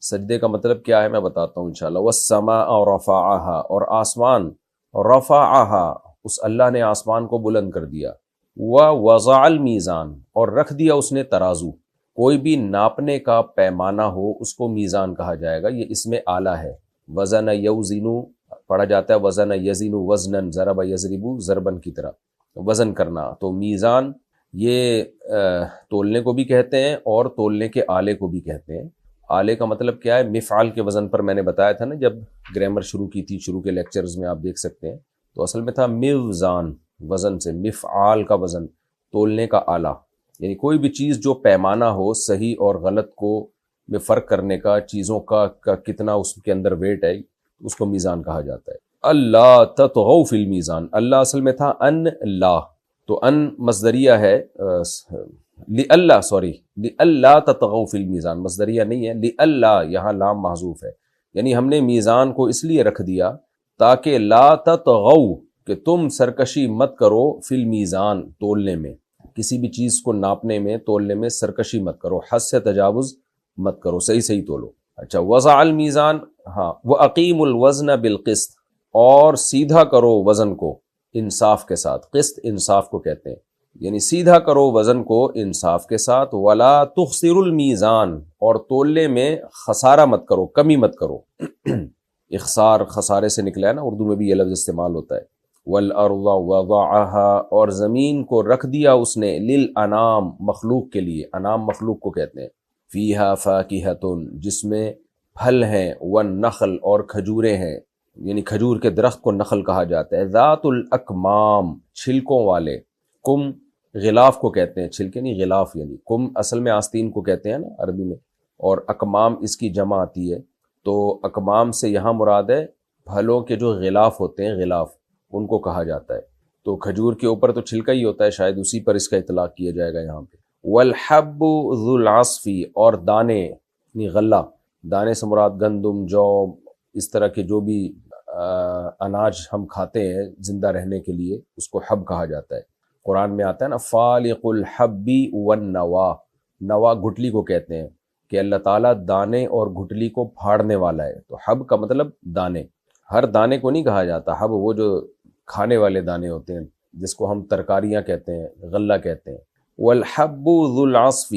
سجدے کا مطلب کیا ہے میں بتاتا ہوں انشاءاللہ. والسماء رفعها، اور آسمان رفعها، اس اللہ نے آسمان کو بلند کر دیا. ووضع المیزان، اور رکھ دیا اس نے ترازو. کوئی بھی ناپنے کا پیمانہ ہو اس کو میزان کہا جائے گا. یہ اس میں اعلیٰ ہے. وزن یوزن پڑھا جاتا ہے وزن یزن وزنن، ضرب یضرب ضربن کی طرح وزن کرنا. تو میزان یہ تولنے کو بھی کہتے ہیں اور تولنے کے آلے کو بھی کہتے ہیں. آلے کا مطلب کیا ہے؟ مفعال کے وزن پر میں نے بتایا تھا نا جب گرامر شروع کی تھی، شروع کے لیکچرز میں آپ دیکھ سکتے ہیں. تو اصل میں تھا میوزان، وزن سے مفعال کا وزن، تولنے کا آلہ. یعنی کوئی بھی چیز جو پیمانہ ہو صحیح اور غلط کو میں فرق کرنے کا، چیزوں کا کتنا اس کے اندر ویٹ ہے، اس کو میزان کہا جاتا ہے. اللہ تطغوا فی المیزان، اللہ اصل میں تھا ان لا، تو ان مصدریہ ہے لِأَلَّا، سوری لِأَلَّا تطغوا فی المیزان، مصدریہ نہیں ہے، لِأَلَّا یہاں لام محذوف ہے. یعنی ہم نے میزان کو اس لیے رکھ دیا تاکہ لا تطغوا، کہ تم سرکشی مت کرو، فی المیزان تولنے میں، کسی بھی چیز کو ناپنے میں تولنے میں سرکشی مت کرو، حد سے تجاوز مت کرو، صحیح صحیح تولو. اچھا، وضع المیزان، ہاں، وَأَقِیمُوا الْوَزْنَ بِالْقِسْطِ، اور سیدھا کرو وزن کو انصاف کے ساتھ. قسط انصاف کو کہتے ہیں، یعنی سیدھا کرو وزن کو انصاف کے ساتھ. وَلَا تُخْسِرُوا الْمِيزَانَ، اور تولنے میں خسارہ مت کرو، کمی مت کرو. اخسار خسارے سے نکلا ہے نا، اردو میں بھی یہ لفظ استعمال ہوتا ہے. وَالْأَرْضَ وَضَعَهَا، اور زمین کو رکھ دیا اس نے، لِلْأَنَام، مخلوق کے لیے. انام مخلوق کو کہتے ہیں. فِيهَا فَاكِهَةٌ، جس میں پھل ہیں، وَالنَّخْلُ، اور کھجوریں ہیں، یعنی کھجور کے درخت کو نخل کہا جاتا ہے. ذات الاکمام، چھلکوں والے. کم غلاف کو کہتے ہیں، چھلکے نہیں، غلاف یعنی. کم اصل میں آستین کو کہتے ہیں نا عربی میں، اور اکمام اس کی جمع آتی ہے. تو اکمام سے یہاں مراد ہے پھلوں کے جو غلاف ہوتے ہیں، غلاف، ان کو کہا جاتا ہے. تو کھجور کے اوپر تو چھلکا ہی ہوتا ہے، شاید اسی پر اس کا اطلاق کیا جائے گا یہاں پہ. والحب ذو العصف، اور دانے یعنی غلہ. دانے سے مراد گندم، جو، اس طرح کے جو بھی اناج ہم کھاتے ہیں زندہ رہنے کے لیے، اس کو حب کہا جاتا ہے. قرآن میں آتا ہے نا فالق الحب والنوا، نوا گھٹلی کو کہتے ہیں، کہ اللہ تعالیٰ دانے اور گھٹلی کو پھاڑنے والا ہے. تو حب کا مطلب دانے. ہر دانے کو نہیں کہا جاتا حب، وہ جو کھانے والے دانے ہوتے ہیں جس کو ہم ترکاریاں کہتے ہیں، غلہ کہتے ہیں. والحب ذو العصف،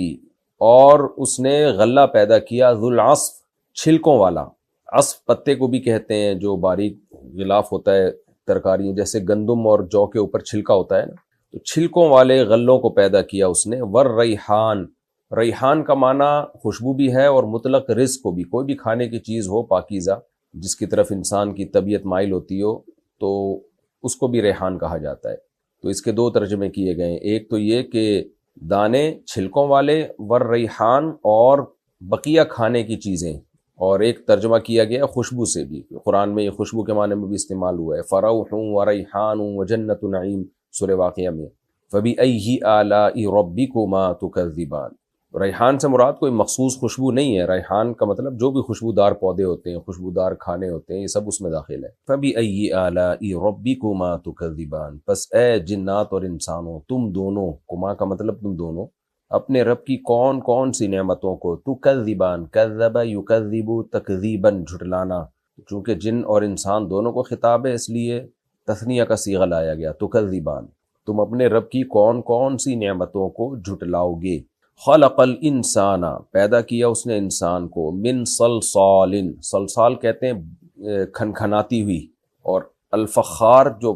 اور اس نے غلہ پیدا کیا، ذو العصف، چھلکوں والا. عصف پتے کو بھی کہتے ہیں، جو باریک غلاف ہوتا ہے ترکاری، جیسے گندم اور جو کے اوپر چھلکا ہوتا ہے نا، تو چھلکوں والے غلوں کو پیدا کیا اس نے. والریحان، ریحان کا معنی خوشبو بھی ہے اور مطلق رزق کو بھی. کوئی بھی کھانے کی چیز ہو پاکیزہ، جس کی طرف انسان کی طبیعت مائل ہوتی ہو، تو اس کو بھی ریحان کہا جاتا ہے. تو اس کے دو ترجمے کیے گئے ہیں. ایک تو یہ کہ دانے چھلکوں والے، والریحان، اور بقیہ کھانے کی چیزیں. اور ایک ترجمہ کیا گیا خوشبو سے بھی، قرآن میں یہ خوشبو کے معنی میں بھی استعمال ہوا ہے. فروح وریحان وجنت نعیم، سورہ واقعہ میں. فبأی آلاء ربکما تکذبان. ریحان سے مراد کوئی مخصوص خوشبو نہیں ہے، ریحان کا مطلب جو بھی خوشبودار پودے ہوتے ہیں، خوشبودار کھانے ہوتے ہیں، یہ سب اس میں داخل ہے. فبأی آلاء ربکما تکذبان، پس اے جنات اور انسانوں، تم دونوں، کما کا مطلب تم دونوں، اپنے رب کی کون کون سی نعمتوں کو، تکذبان، کذب یکذب تکذیباً، جھٹلانا. چونکہ جن اور انسان دونوں کو خطاب ہے، اس لیے تثنیہ کا صیغہ لایا گیا، تکذبان. تم اپنے رب کی کون کون سی نعمتوں کو جھٹلاؤ گے. خلق الانسان، پیدا کیا اس نے انسان کو، من صلصال، صلصال کہتے ہیں کھنکھناتی ہوئی، اور الفخار جو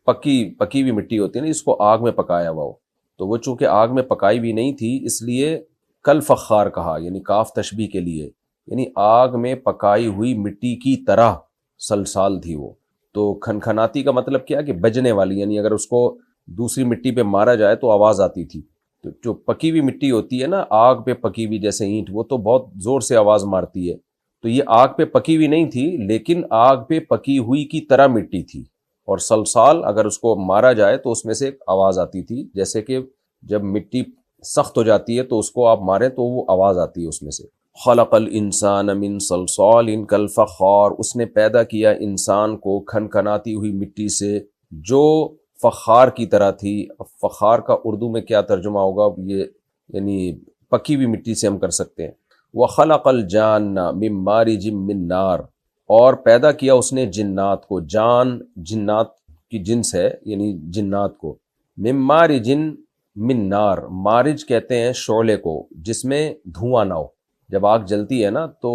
پکی ہوئی مٹی ہوتی ہے نا، اس کو آگ میں پکایا ہوا ہو. تو وہ چونکہ آگ میں پکائی بھی نہیں تھی، اس لیے کل فخار کہا، یعنی کاف تشبیہ کے لیے، یعنی آگ میں پکائی ہوئی مٹی کی طرح صلصال تھی وہ. تو کھنکھناتی کا مطلب کیا کہ بجنے والی، یعنی اگر اس کو دوسری مٹی پہ مارا جائے تو آواز آتی تھی. تو جو پکی ہوئی مٹی ہوتی ہے نا، آگ پہ پکی ہوئی جیسے اینٹ، وہ تو بہت زور سے آواز مارتی ہے. تو یہ آگ پہ پکی ہوئی نہیں تھی، لیکن آگ پہ پکی ہوئی کی طرح مٹی تھی. اور صلصال اگر اس کو مارا جائے تو اس میں سے ایک آواز آتی تھی، جیسے کہ جب مٹی سخت ہو جاتی ہے تو اس کو آپ ماریں تو وہ آواز آتی ہے اس میں سے. خلق الانسان من صلصال کالفخار، اس نے پیدا کیا انسان کو کھنکھناتی ہوئی مٹی سے جو فخار کی طرح تھی. اب فخار کا اردو میں کیا ترجمہ ہوگا یہ، یعنی پکی ہوئی مٹی سے ہم کر سکتے ہیں. وخلق الجان من مارج من نار، اور پیدا کیا اس نے جنات کو، جان جنات کی جنس ہے یعنی جنات کو، من مارج من نار، مارج کہتے ہیں شعلے کو جس میں دھواں نہ ہو۔ جب آگ جلتی ہے نا تو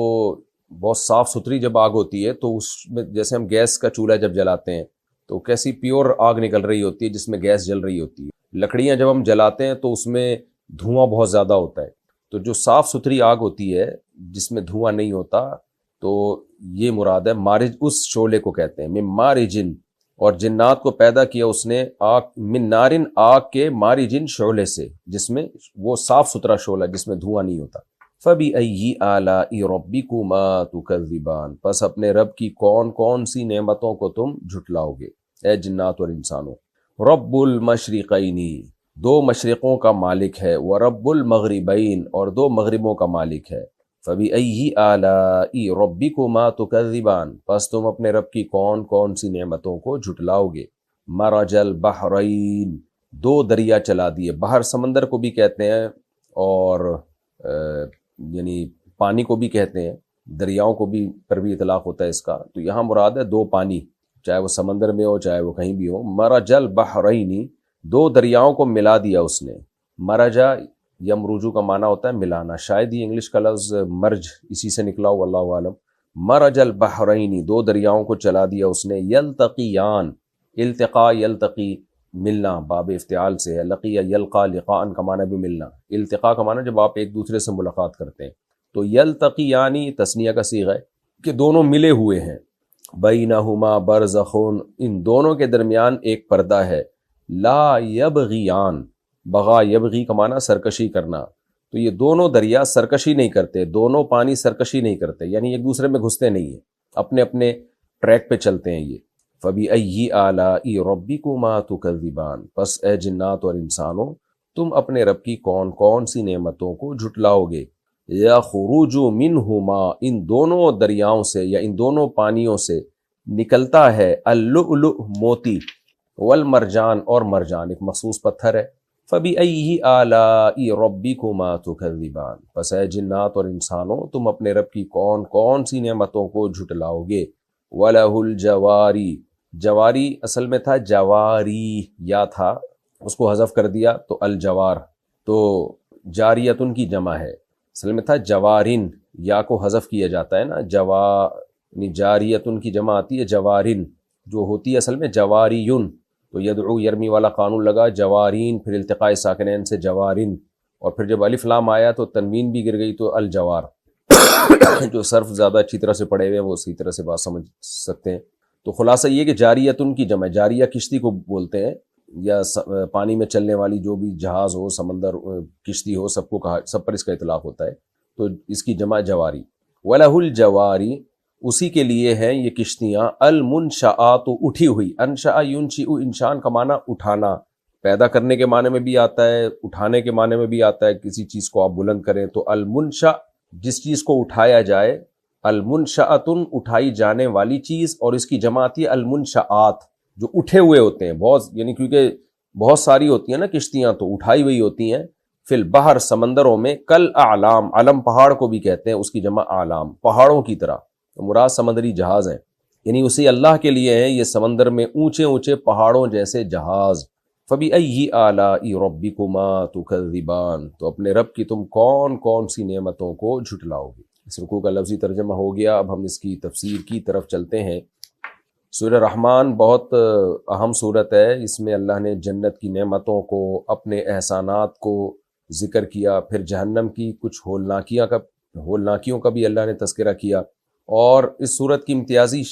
بہت صاف ستھری جب آگ ہوتی ہے تو اس میں جیسے ہم گیس کا چولہا جب جلاتے ہیں تو کیسی پیور آگ نکل رہی ہوتی ہے جس میں گیس جل رہی ہوتی ہے۔ لکڑیاں جب ہم جلاتے ہیں تو اس میں دھواں بہت زیادہ ہوتا ہے، تو جو صاف ستھری آگ ہوتی ہے جس میں دھواں نہیں ہوتا تو یہ مراد ہے مارج، اس شعلے کو کہتے ہیں من مارجن، اور جنات کو پیدا کیا اس نے آگ، من نارن، آگ کے، مارجن شعلے سے جس میں وہ صاف ستھرا شعلہ جس میں دھواں نہیں ہوتا۔ فَبِأَيِّ آلَاءِ رَبِّكُمَا تُكَذِّبَانِ، پس اپنے رب کی کون کون سی نعمتوں کو تم جھٹلاؤ گے اے جنات اور انسانوں۔ رب المشرقین، دو مشرقوں کا مالک ہے، ورب المغربین، اور دو مغربوں کا مالک ہے۔ فَبِأَيِّ آلَاءِ رَبِّكُمَا تُكَذِّبَانِ، پس تم اپنے رب کی کون کون سی نعمتوں کو جھٹلاؤ گے۔ مرج البحرین، دو دریا چلا دیے، بحر سمندر کو بھی کہتے ہیں اور یعنی پانی کو بھی کہتے ہیں، دریاؤں کو بھی پر بھی اطلاق ہوتا ہے اس کا، تو یہاں مراد ہے دو پانی، چاہے وہ سمندر میں ہو چاہے وہ کہیں بھی ہو۔ مرج البحرین، دو دریاؤں کو ملا دیا اس نے۔ مرجا یمرجو کا معنی ہوتا ہے ملانا، شاید یہ انگلش کا لفظ مرج اسی سے نکلا ہو، واللہ عالم۔ مرج البحرین، دو دریاؤں کو چلا دیا اس نے۔ یلتقیان، التقا یلتقی، ملنا، باب افتعال سے ہے، لقی یلقا، لقاء کا معنی بھی ملنا، التقاء کا معنی جب آپ ایک دوسرے سے ملاقات کرتے ہیں، تو یلتقیانی تثنیہ کا صیغہ ہے کہ دونوں ملے ہوئے ہیں۔ بینہما برزخ، ان دونوں کے درمیان ایک پردہ ہے۔ لا یبغیان، بغا یبغی کا معنی سرکشی کرنا، تو یہ دونوں دریا سرکشی نہیں کرتے، دونوں پانی سرکشی نہیں کرتے، یعنی ایک دوسرے میں گھستے نہیں ہیں، اپنے اپنے ٹریک پہ چلتے ہیں یہ۔ فَبِأَيِّ آلَاءِ رَبِّكُمَا تُكَذِّبَانِ، پس اے جنات اور انسانوں تم اپنے رب کی کون کون سی نعمتوں کو جھٹلاؤ گے۔ يَخْرُجُ مِنْهُمَا، ان دونوں دریاؤں سے یا ان دونوں پانیوں سے نکلتا ہے، اللؤلؤ، موتی، والمرجان، اور مرجان ایک مخصوص پتھر ہے۔ فَبِأَيِّ آلَاءِ رَبِّكُمَا تُكَذِّبَانِ، پس اے جنات اور انسانوں تم اپنے رب کی کون کون سی نعمتوں کو جھٹلاؤ گے۔ وَلَهُ الْجَوَارِ، جواری اصل میں تھا جواری، یا تھا اس کو حذف کر دیا تو الجوار، تو جاریتن کی جمع ہے، اصل میں تھا جوارن، یا کو حذف کیا جاتا ہے نا، یعنی جاریتن کی جمع آتی ہے جوارن، جو ہوتی ہے اصل میں جواریون، تو یدعو یرمی والا قانون لگا، جوارین، پھر التقاء ساکنین سے جوارن، اور پھر جب الف لام آیا تو تنوین بھی گر گئی تو الجوار۔ جو صرف زیادہ اچھی طرح سے پڑھے ہوئے ہیں وہ اسی طرح سے بات سمجھ سکتے ہیں۔ تو خلاصہ یہ کہ جاریتن کی جمع، جاریہ کشتی کو بولتے ہیں، یا پانی میں چلنے والی جو بھی جہاز ہو، سمندر، کشتی ہو، سب کو کہا، سب پر اس کا اطلاق ہوتا ہے، تو اس کی جمع جواری۔ وَلَهُ الْجَوَارِ، اسی کے لیے ہیں یہ کشتیاں، المنشآت، اٹھی ہوئی، انشأ ینشئ، انشان کا معنی اٹھانا، پیدا کرنے کے معنی میں بھی آتا ہے، اٹھانے کے معنی میں بھی آتا ہے، کسی چیز کو آپ بلند کریں تو المنشأ، جس چیز کو اٹھایا جائے، المنشأتن، اٹھائی جانے والی چیز، اور اس کی جمع آتی ہے المنشآت، جو اٹھے ہوئے ہوتے ہیں بہت، یعنی کیونکہ بہت ساری ہوتی ہیں نا کشتیاں تو اٹھائی ہوئی ہوتی ہیں، فی البحر، سمندروں میں، کل اعلام، علم پہاڑ کو بھی کہتے ہیں، اس کی جمع اعلام، پہاڑوں کی طرح، تو مراد سمندری جہاز ہیں، یعنی اسی اللہ کے لیے ہیں یہ سمندر میں اونچے اونچے پہاڑوں جیسے جہاز۔ فَبِأَيِّ آلَاءِ رَبِّكُمَا تُكَذِّبَانِ، تو اپنے رب کی تم کون کون سی نعمتوں کو جھٹلاؤ گے۔ اس رکوع کا لفظی ترجمہ ہو گیا، اب ہم اس کی تفسیر کی طرف چلتے ہیں۔ سورہ رحمان بہت اہم سورت ہے، اس میں اللہ نے جنت کی نعمتوں کو، اپنے احسانات کو ذکر کیا، پھر جہنم کی کچھ ہولناکیوں کا بھی اللہ نے تذکرہ کیا، اور اس سورت کی امتیازی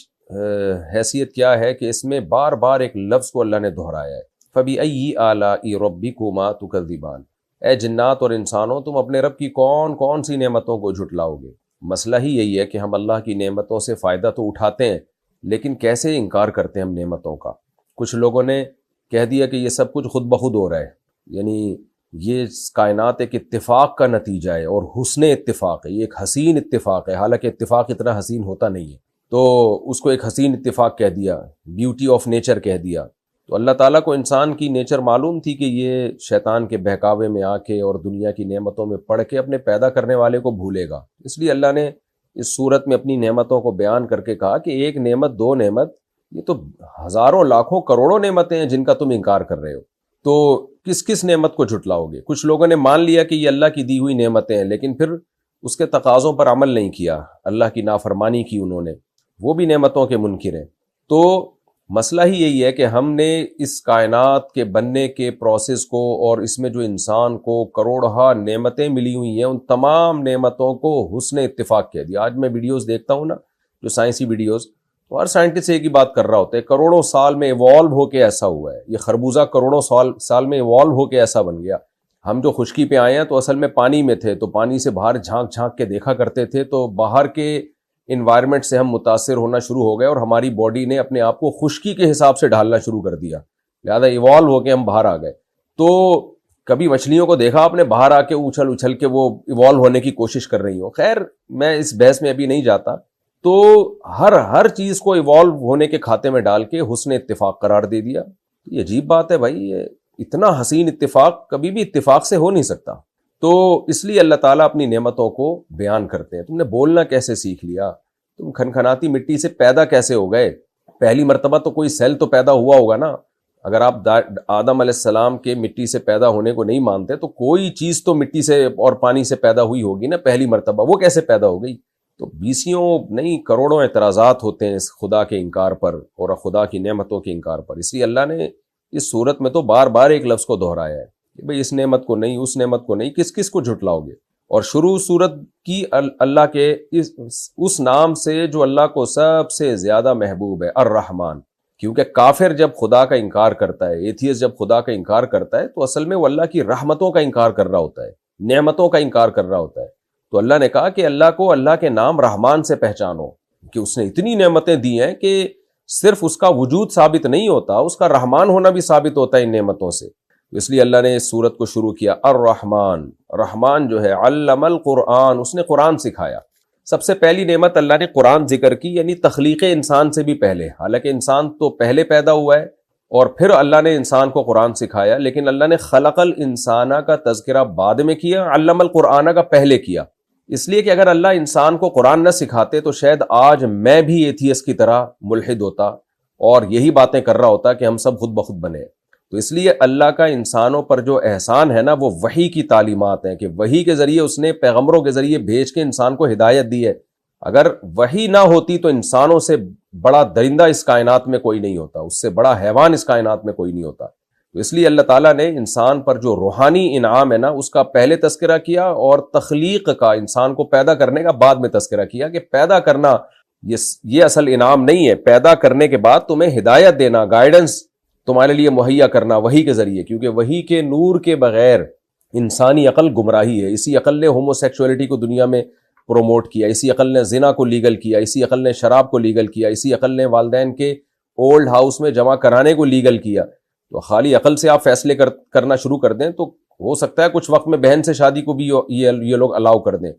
حیثیت کیا ہے کہ اس میں بار بار ایک لفظ کو اللہ نے دہرایا ہے، فَبِأَيِّ آلَاءِ رَبِّكُمَا تُكَذِّبَانِ، اے جنات اور انسانوں تم اپنے رب کی کون کون سی نعمتوں کو جھٹلاؤ گے۔ مسئلہ ہی یہی ہے کہ ہم اللہ کی نعمتوں سے فائدہ تو اٹھاتے ہیں، لیکن کیسے انکار کرتے ہیں ہم نعمتوں کا۔ کچھ لوگوں نے کہہ دیا کہ یہ سب کچھ خود بخود ہو رہا ہے، یعنی یہ کائنات ایک اتفاق کا نتیجہ ہے، اور حسن اتفاق ہے، یہ ایک حسین اتفاق ہے، حالانکہ اتفاق اتنا حسین ہوتا نہیں ہے، تو اس کو ایک حسین اتفاق کہہ دیا، بیوٹی آف نیچر کہہ دیا۔ تو اللہ تعالیٰ کو انسان کی نیچر معلوم تھی کہ یہ شیطان کے بہکاوے میں آ کے اور دنیا کی نعمتوں میں پڑھ کے اپنے پیدا کرنے والے کو بھولے گا. اس لیے اللہ نے اس صورت میں اپنی نعمتوں کو بیان کر کے کہا کہ ایک نعمت دو نعمت، یہ تو ہزاروں لاکھوں کروڑوں نعمتیں ہیں جن کا تم انکار کر رہے ہو. تو کس کس نعمت کو جھٹلاؤ گے؟ کچھ لوگوں نے مان لیا کہ یہ اللہ کی دی ہوئی نعمتیں ہیں، لیکن پھر اس کے تقاضوں پر عمل نہیں کیا، اللہ کی نافرمانی کی انہوں نے، وہ بھی نعمتوں کے منکر ہیں. تو مسئلہ ہی یہی ہے کہ ہم نے اس کائنات کے بننے کے پروسیس کو اور اس میں جو انسان کو کروڑہا نعمتیں ملی ہوئی ہیں ان تمام نعمتوں کو حسن اتفاق کہہ دیا. آج میں ویڈیوز دیکھتا ہوں نا، جو سائنسی ویڈیوز، تو ہر سائنٹسٹ ایک ہی بات کر رہا ہوتا ہے، کروڑوں سال میں ایوالو ہو کے ایسا ہوا ہے، یہ خربوزہ کروڑوں سال میں ایوالو ہو کے ایسا بن گیا. ہم جو خشکی پہ آئے ہیں تو اصل میں پانی میں تھے، تو پانی سے باہر جھانک جھانک کے دیکھا کرتے تھے، تو باہر کے انوائرمنٹ سے ہم متاثر ہونا شروع ہو گئے اور ہماری باڈی نے اپنے آپ کو خشکی کے حساب سے ڈھالنا شروع کر دیا، لہذا ایوالو ہو کے ہم باہر آ گئے. تو کبھی مچھلیوں کو دیکھا آپ نے باہر آ کے اچھل اچھل کے وہ ایوالو ہونے کی کوشش کر رہی ہوں؟ خیر میں اس بحث میں ابھی نہیں جاتا. تو ہر چیز کو ایوالو ہونے کے کھاتے میں ڈال کے حسن اتفاق قرار دے دیا. یہ عجیب بات ہے بھائی، یہ اتنا حسین اتفاق کبھی بھی اتفاق سے ہو نہیں سکتا. تو اس لیے اللہ تعالیٰ اپنی نعمتوں کو بیان کرتے ہیں. تم نے بولنا کیسے سیکھ لیا؟ تم کھنکھناتی مٹی سے پیدا کیسے ہو گئے؟ پہلی مرتبہ تو کوئی سیل تو پیدا ہوا ہوگا نا. اگر آپ آدم علیہ السلام کے مٹی سے پیدا ہونے کو نہیں مانتے تو کوئی چیز تو مٹی سے اور پانی سے پیدا ہوئی ہوگی نا پہلی مرتبہ، وہ کیسے پیدا ہو گئی؟ تو بیسیوں نہیں کروڑوں اعتراضات ہوتے ہیں اس خدا کے انکار پر اور خدا کی نعمتوں کے انکار پر. اس لیے اللہ نے اس صورت میں تو بار بار ایک لفظ کو دہرایا ہے کہ بھئی اس نعمت کو نہیں، اس نعمت کو نہیں، کس کس کو جھٹلاؤ گے. اور شروع صورت کی اللہ کے اس نام سے جو اللہ کو سب سے زیادہ محبوب ہے، الرحمن. کیونکہ کافر جب خدا کا انکار کرتا ہے، ایتھیسٹ جب خدا کا انکار کرتا ہے تو اصل میں وہ اللہ کی رحمتوں کا انکار کر رہا ہوتا ہے، نعمتوں کا انکار کر رہا ہوتا ہے. تو اللہ نے کہا کہ اللہ کو اللہ کے نام رحمان سے پہچانو کہ اس نے اتنی نعمتیں دی ہیں کہ صرف اس کا وجود ثابت نہیں ہوتا، اس کا رحمان ہونا بھی ثابت ہوتا ہے ان نعمتوں سے. اس لیے اللہ نے اس سورت کو شروع کیا الرحمن. رحمان جو ہے علم القرآن، اس نے قرآن سکھایا. سب سے پہلی نعمت اللہ نے قرآن ذکر کی، یعنی تخلیق انسان سے بھی پہلے. حالانکہ انسان تو پہلے پیدا ہوا ہے اور پھر اللہ نے انسان کو قرآن سکھایا، لیکن اللہ نے خلق الانسان کا تذکرہ بعد میں کیا، علم القرآن کا پہلے کیا. اس لیے کہ اگر اللہ انسان کو قرآن نہ سکھاتے تو شاید آج میں بھی ایتھیسٹ کی طرح ملحد ہوتا اور یہی باتیں کر رہا ہوتا کہ ہم سب خود بخود بنے. تو اس لیے اللہ کا انسانوں پر جو احسان ہے نا، وہ وحی کی تعلیمات ہیں کہ وحی کے ذریعے اس نے پیغمبروں کے ذریعے بھیج کے انسان کو ہدایت دی ہے. اگر وحی نہ ہوتی تو انسانوں سے بڑا درندہ اس کائنات میں کوئی نہیں ہوتا، اس سے بڑا حیوان اس کائنات میں کوئی نہیں ہوتا. تو اس لیے اللہ تعالیٰ نے انسان پر جو روحانی انعام ہے نا اس کا پہلے تذکرہ کیا، اور تخلیق کا، انسان کو پیدا کرنے کا بعد میں تذکرہ کیا کہ پیدا کرنا یہ اصل انعام نہیں ہے. پیدا کرنے کے بعد تمہیں ہدایت دینا، گائیڈنس تمہارے لیے مہیا کرنا وحی کے ذریعے، کیونکہ وحی کے نور کے بغیر انسانی عقل گمراہی ہے. اسی عقل نے ہومو سیکسولیٹی کو دنیا میں پروموٹ کیا، اسی عقل نے زنا کو لیگل کیا، اسی عقل نے شراب کو لیگل کیا، اسی عقل نے والدین کے اولڈ ہاؤس میں جمع کرانے کو لیگل کیا. تو خالی عقل سے آپ فیصلے کرنا شروع کر دیں تو ہو سکتا ہے کچھ وقت میں بہن سے شادی کو بھی یہ لوگ الاؤ کر دیں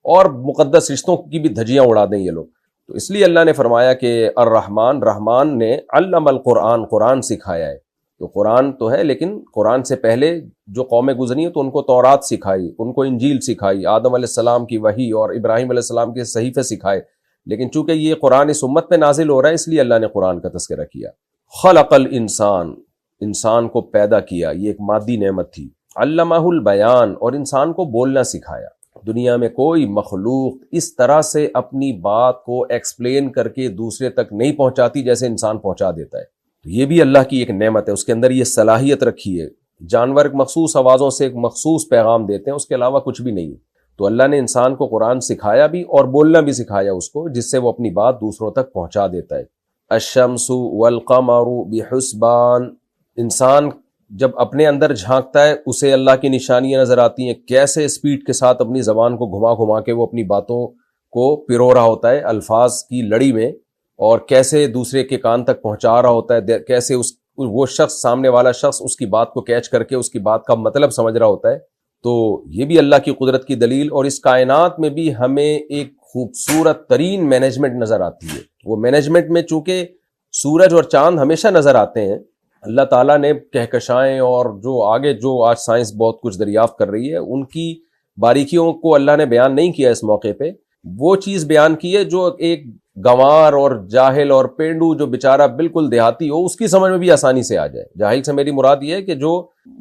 اور مقدس رشتوں کی بھی دھجیاں اڑا دیں یہ لوگ. تو اس لیے اللہ نے فرمایا کہ الرحمن، رحمان نے علم القرآن، قرآن سکھایا ہے. تو قرآن تو ہے، لیکن قرآن سے پہلے جو قومیں گزری ہیں تو ان کو تورات سکھائی، ان کو انجیل سکھائی، آدم علیہ السلام کی وحی اور ابراہیم علیہ السلام کے صحیفے سکھائے. لیکن چونکہ یہ قرآن اس امت پہ نازل ہو رہا ہے اس لیے اللہ نے قرآن کا تذکرہ کیا. خلق الانسان، انسان کو پیدا کیا، یہ ایک مادی نعمت تھی. علمہ البیان، اور انسان کو بولنا سکھایا. دنیا میں کوئی مخلوق اس طرح سے اپنی بات کو ایکسپلین کر کے دوسرے تک نہیں پہنچاتی جیسے انسان پہنچا دیتا ہے. تو یہ بھی اللہ کی ایک نعمت ہے، اس کے اندر یہ صلاحیت رکھی ہے. جانور ایک مخصوص آوازوں سے ایک مخصوص پیغام دیتے ہیں، اس کے علاوہ کچھ بھی نہیں. تو اللہ نے انسان کو قرآن سکھایا بھی اور بولنا بھی سکھایا اس کو، جس سے وہ اپنی بات دوسروں تک پہنچا دیتا ہے. الشمس والقمر بحسبان، انسان جب اپنے اندر جھانکتا ہے اسے اللہ کی نشانیاں نظر آتی ہیں، کیسے اسپیڈ کے ساتھ اپنی زبان کو گھما گھما کے وہ اپنی باتوں کو پرو رہا ہوتا ہے الفاظ کی لڑی میں، اور کیسے دوسرے کے کان تک پہنچا رہا ہوتا ہے، کیسے وہ شخص، سامنے والا شخص اس کی بات کو کیچ کر کے اس کی بات کا مطلب سمجھ رہا ہوتا ہے. تو یہ بھی اللہ کی قدرت کی دلیل. اور اس کائنات میں بھی ہمیں ایک خوبصورت ترین مینجمنٹ نظر آتی ہے. وہ مینجمنٹ میں چونکہ سورج اور چاند ہمیشہ نظر آتے ہیں اللہ تعالیٰ نے کہکشائیں اور جو آگے جو آج سائنس بہت کچھ دریافت کر رہی ہے ان کی باریکیوں کو اللہ نے بیان نہیں کیا اس موقع پہ، وہ چیز بیان کی ہے جو ایک گنوار اور جاہل اور پینڈو جو بیچارہ بالکل دیہاتی ہو اس کی سمجھ میں بھی آسانی سے آ جائے۔ جاہل سے میری مراد یہ ہے کہ جو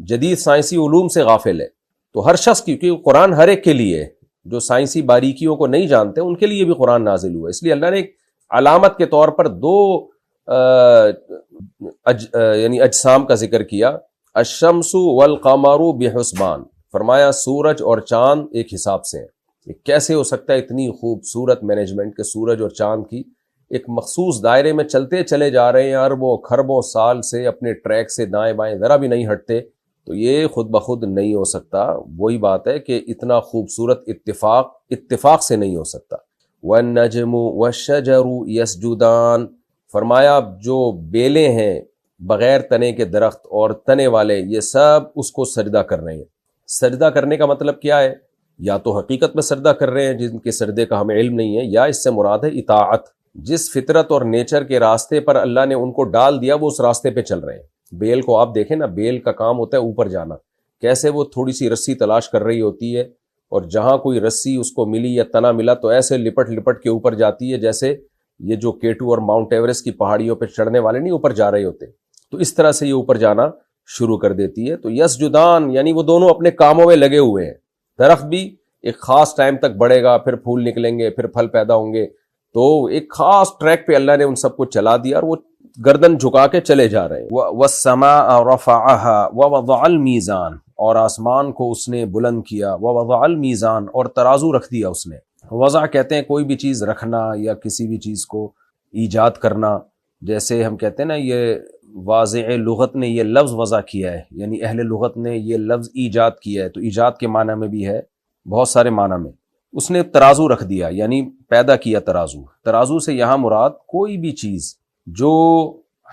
جدید سائنسی علوم سے غافل ہے، تو ہر شخص کی، کیونکہ قرآن ہر ایک کے لیے ہے، جو سائنسی باریکیوں کو نہیں جانتے ان کے لیے بھی قرآن نازل ہوا، اس لیے اللہ نے ایک علامت کے طور پر دو یعنی اجسام کا ذکر کیا، الشمس والقمر بحسبان، فرمایا سورج اور چاند ایک حساب سے ہیں۔ یہ کیسے ہو سکتا ہے اتنی خوبصورت مینجمنٹ کہ سورج اور چاند کی ایک مخصوص دائرے میں چلتے چلے جا رہے ہیں اربوں خربوں سال سے، اپنے ٹریک سے دائیں بائیں ذرا بھی نہیں ہٹتے، تو یہ خود بخود نہیں ہو سکتا۔ وہی بات ہے کہ اتنا خوبصورت اتفاق سے نہیں ہو سکتا۔ والنجم والشجر یسجدان، فرمایا جو بیلیں ہیں بغیر تنے کے درخت اور تنے والے، یہ سب اس کو سجدہ کر رہے ہیں۔ سجدہ کرنے کا مطلب کیا ہے؟ یا تو حقیقت میں سجدہ کر رہے ہیں جن کے سجدے کا ہمیں علم نہیں ہے، یا اس سے مراد ہے اطاعت، جس فطرت اور نیچر کے راستے پر اللہ نے ان کو ڈال دیا وہ اس راستے پہ چل رہے ہیں۔ بیل کو آپ دیکھیں نا، بیل کا کام ہوتا ہے اوپر جانا، کیسے وہ تھوڑی سی رسی تلاش کر رہی ہوتی ہے اور جہاں کوئی رسی اس کو ملی یا تنا ملا تو ایسے لپٹ لپٹ کے اوپر جاتی ہے، جیسے یہ جو K2 اور ماؤنٹ ایوریسٹ کی پہاڑیوں پہ چڑھنے والے نہیں اوپر جا رہے ہوتے، تو اس طرح سے یہ اوپر جانا شروع کر دیتی ہے۔ تو یسجدان یعنی وہ دونوں اپنے کاموں میں لگے ہوئے ہیں۔ درخت بھی ایک خاص ٹائم تک بڑھے گا، پھر پھول نکلیں گے، پھر پھل پیدا ہوں گے، تو ایک خاص ٹریک پہ اللہ نے ان سب کو چلا دیا اور وہ گردن جھکا کے چلے جا رہے ہیں۔ وَالسَّمَاءَ رَفَعَهَا وَوَضَعَ الْمِيزَانَ، اور آسمان کو اس نے بلند کیا، وَوَضَعَ الْمِيزَانَ، اور ترازو رکھ دیا اس نے۔ وضع کہتے ہیں کوئی بھی چیز رکھنا یا کسی بھی چیز کو ایجاد کرنا، جیسے ہم کہتے ہیں نا یہ واضع لغت نے یہ لفظ وضع کیا ہے، یعنی اہل لغت نے یہ لفظ ایجاد کیا ہے، تو ایجاد کے معنی میں بھی ہے، بہت سارے معنی میں۔ اس نے ترازو رکھ دیا یعنی پیدا کیا ترازو۔ ترازو سے یہاں مراد کوئی بھی چیز جو